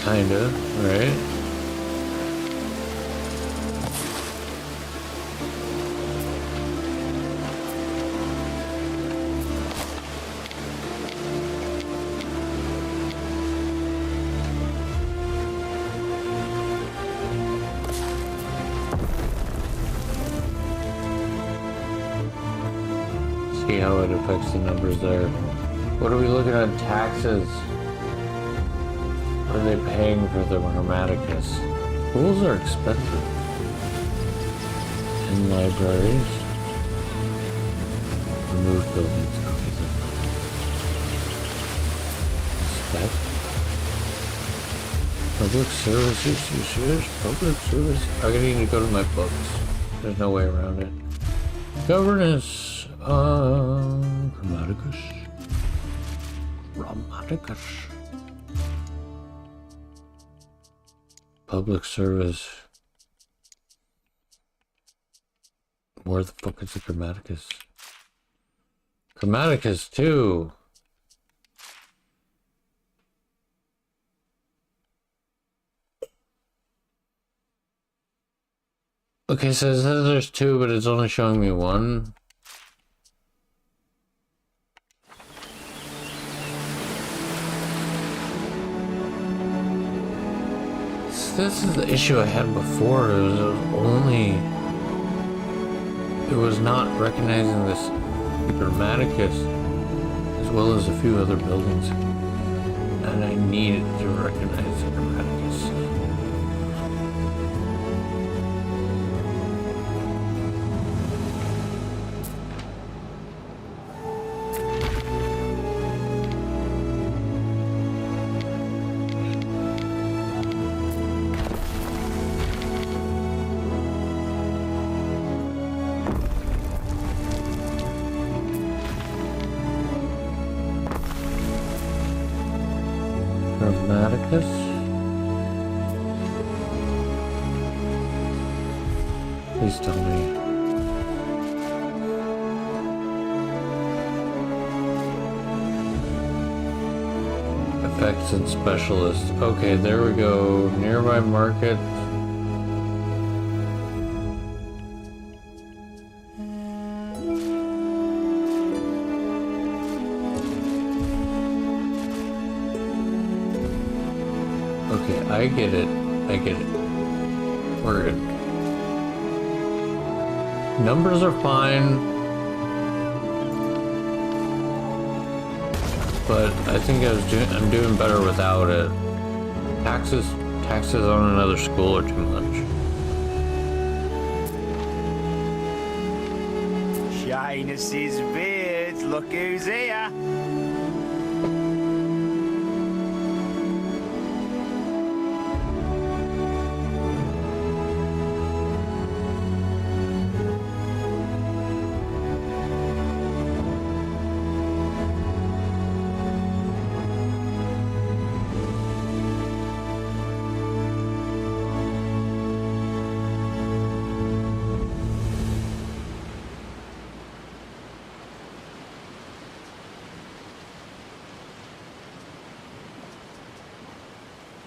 Kinda, right? See how it affects the numbers there. What are we looking at? Taxes. What are they paying for the Grammaticus? Schools are expensive. And libraries. Remove buildings. Inspect. Public services. You serious? Public service? I'm gonna need to go to my books. There's no way around it. Governance. Grammaticus. Grammaticus. Public service. Where the fuck is the Grammaticus? Grammaticus too. Okay, so it says there's two, but it's only showing me one. This is the issue I had before. It was not recognizing this Grammaticus as well as a few other buildings, and I needed to recognize the Grammaticus. Grammaticus. Please tell me. Effects and specialists. Okay, there we go. Nearby market. I get it. I get it. We're good. Numbers are fine. But I think I'm doing better without it. Taxes on another school are too much. Shyness's beard, look who's here.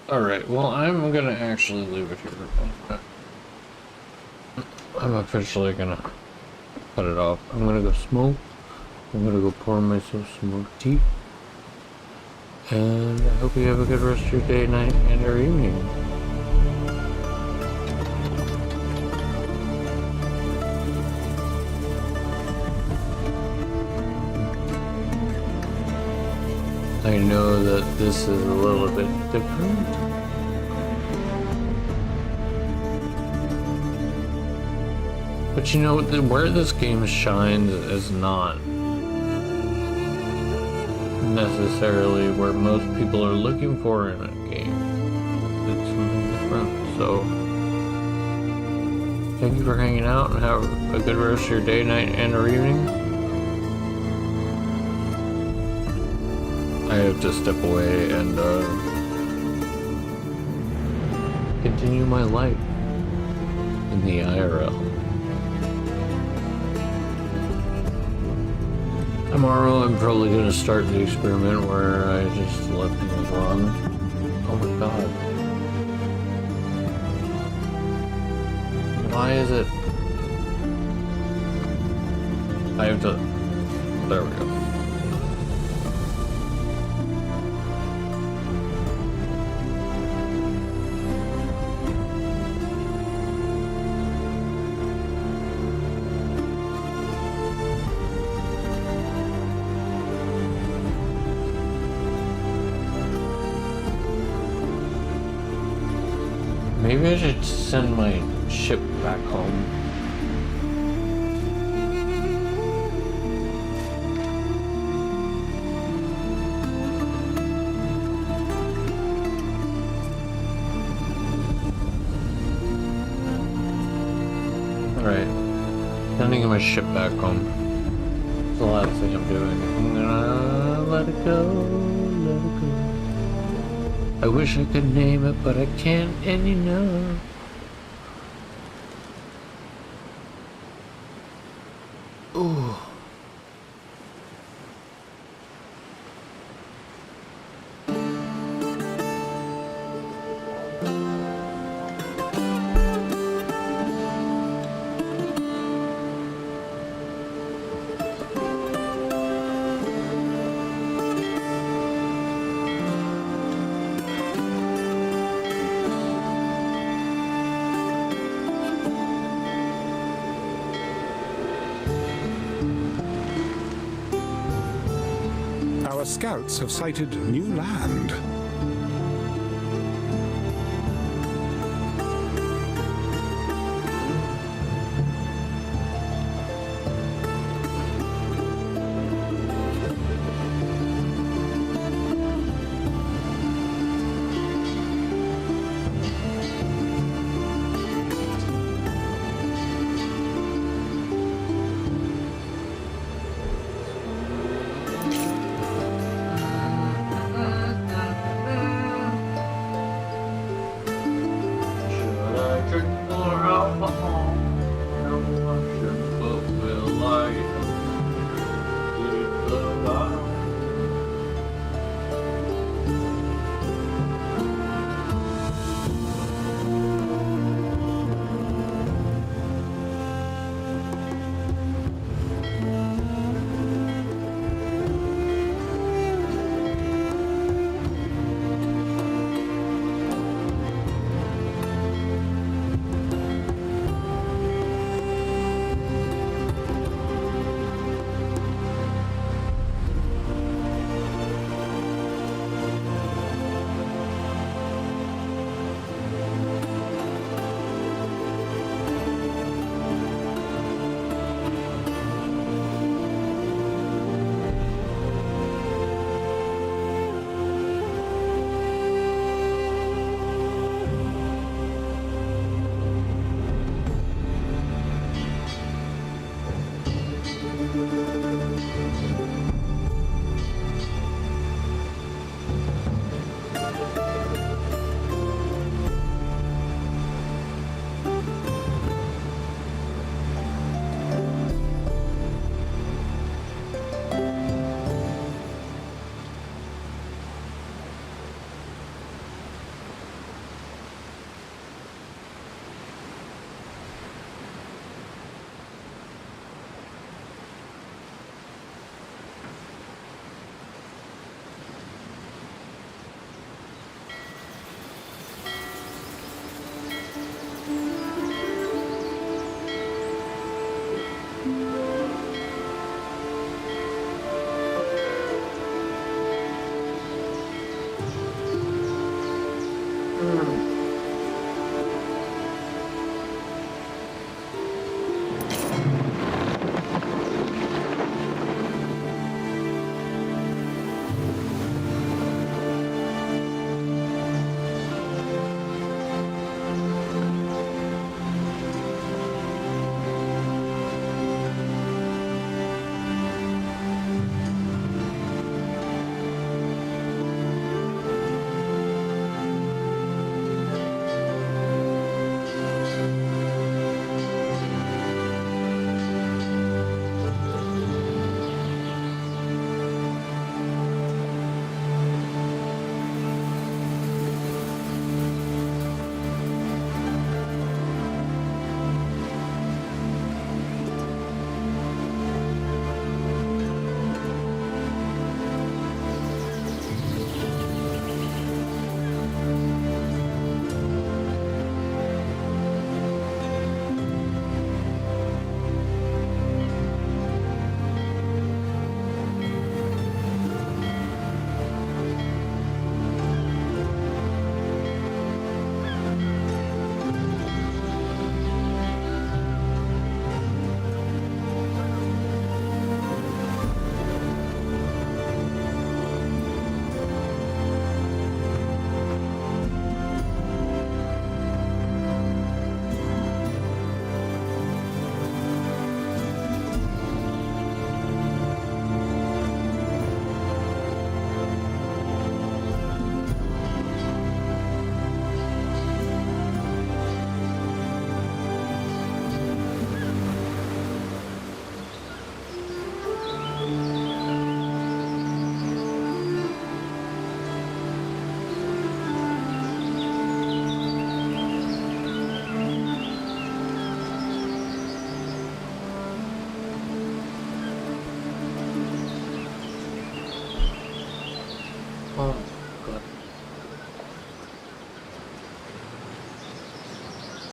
Alright, well, I'm gonna actually leave it here. I'm officially gonna cut it off. I'm gonna go smoke. I'm gonna go pour myself some more tea. And I hope you have a good rest of your day, night, and or evening. I know that this is a little bit different. But you know, where this game shines is not necessarily where most people are looking for in a game. It's something different. So, thank you for hanging out and have a good rest of your day, night, and or evening. I have to step away and continue my life in the IRL. Tomorrow I'm probably going to start the experiment where I just let things run. Oh my god. Why is it? I have to... There we go. Maybe I should send my ship back home. Alright. Sending my ship back home. That's the last thing I'm doing. I'm gonna let it go, let it go. I wish I could name it, but I can't, and you know. Ooh. scouts have sighted new land. Well,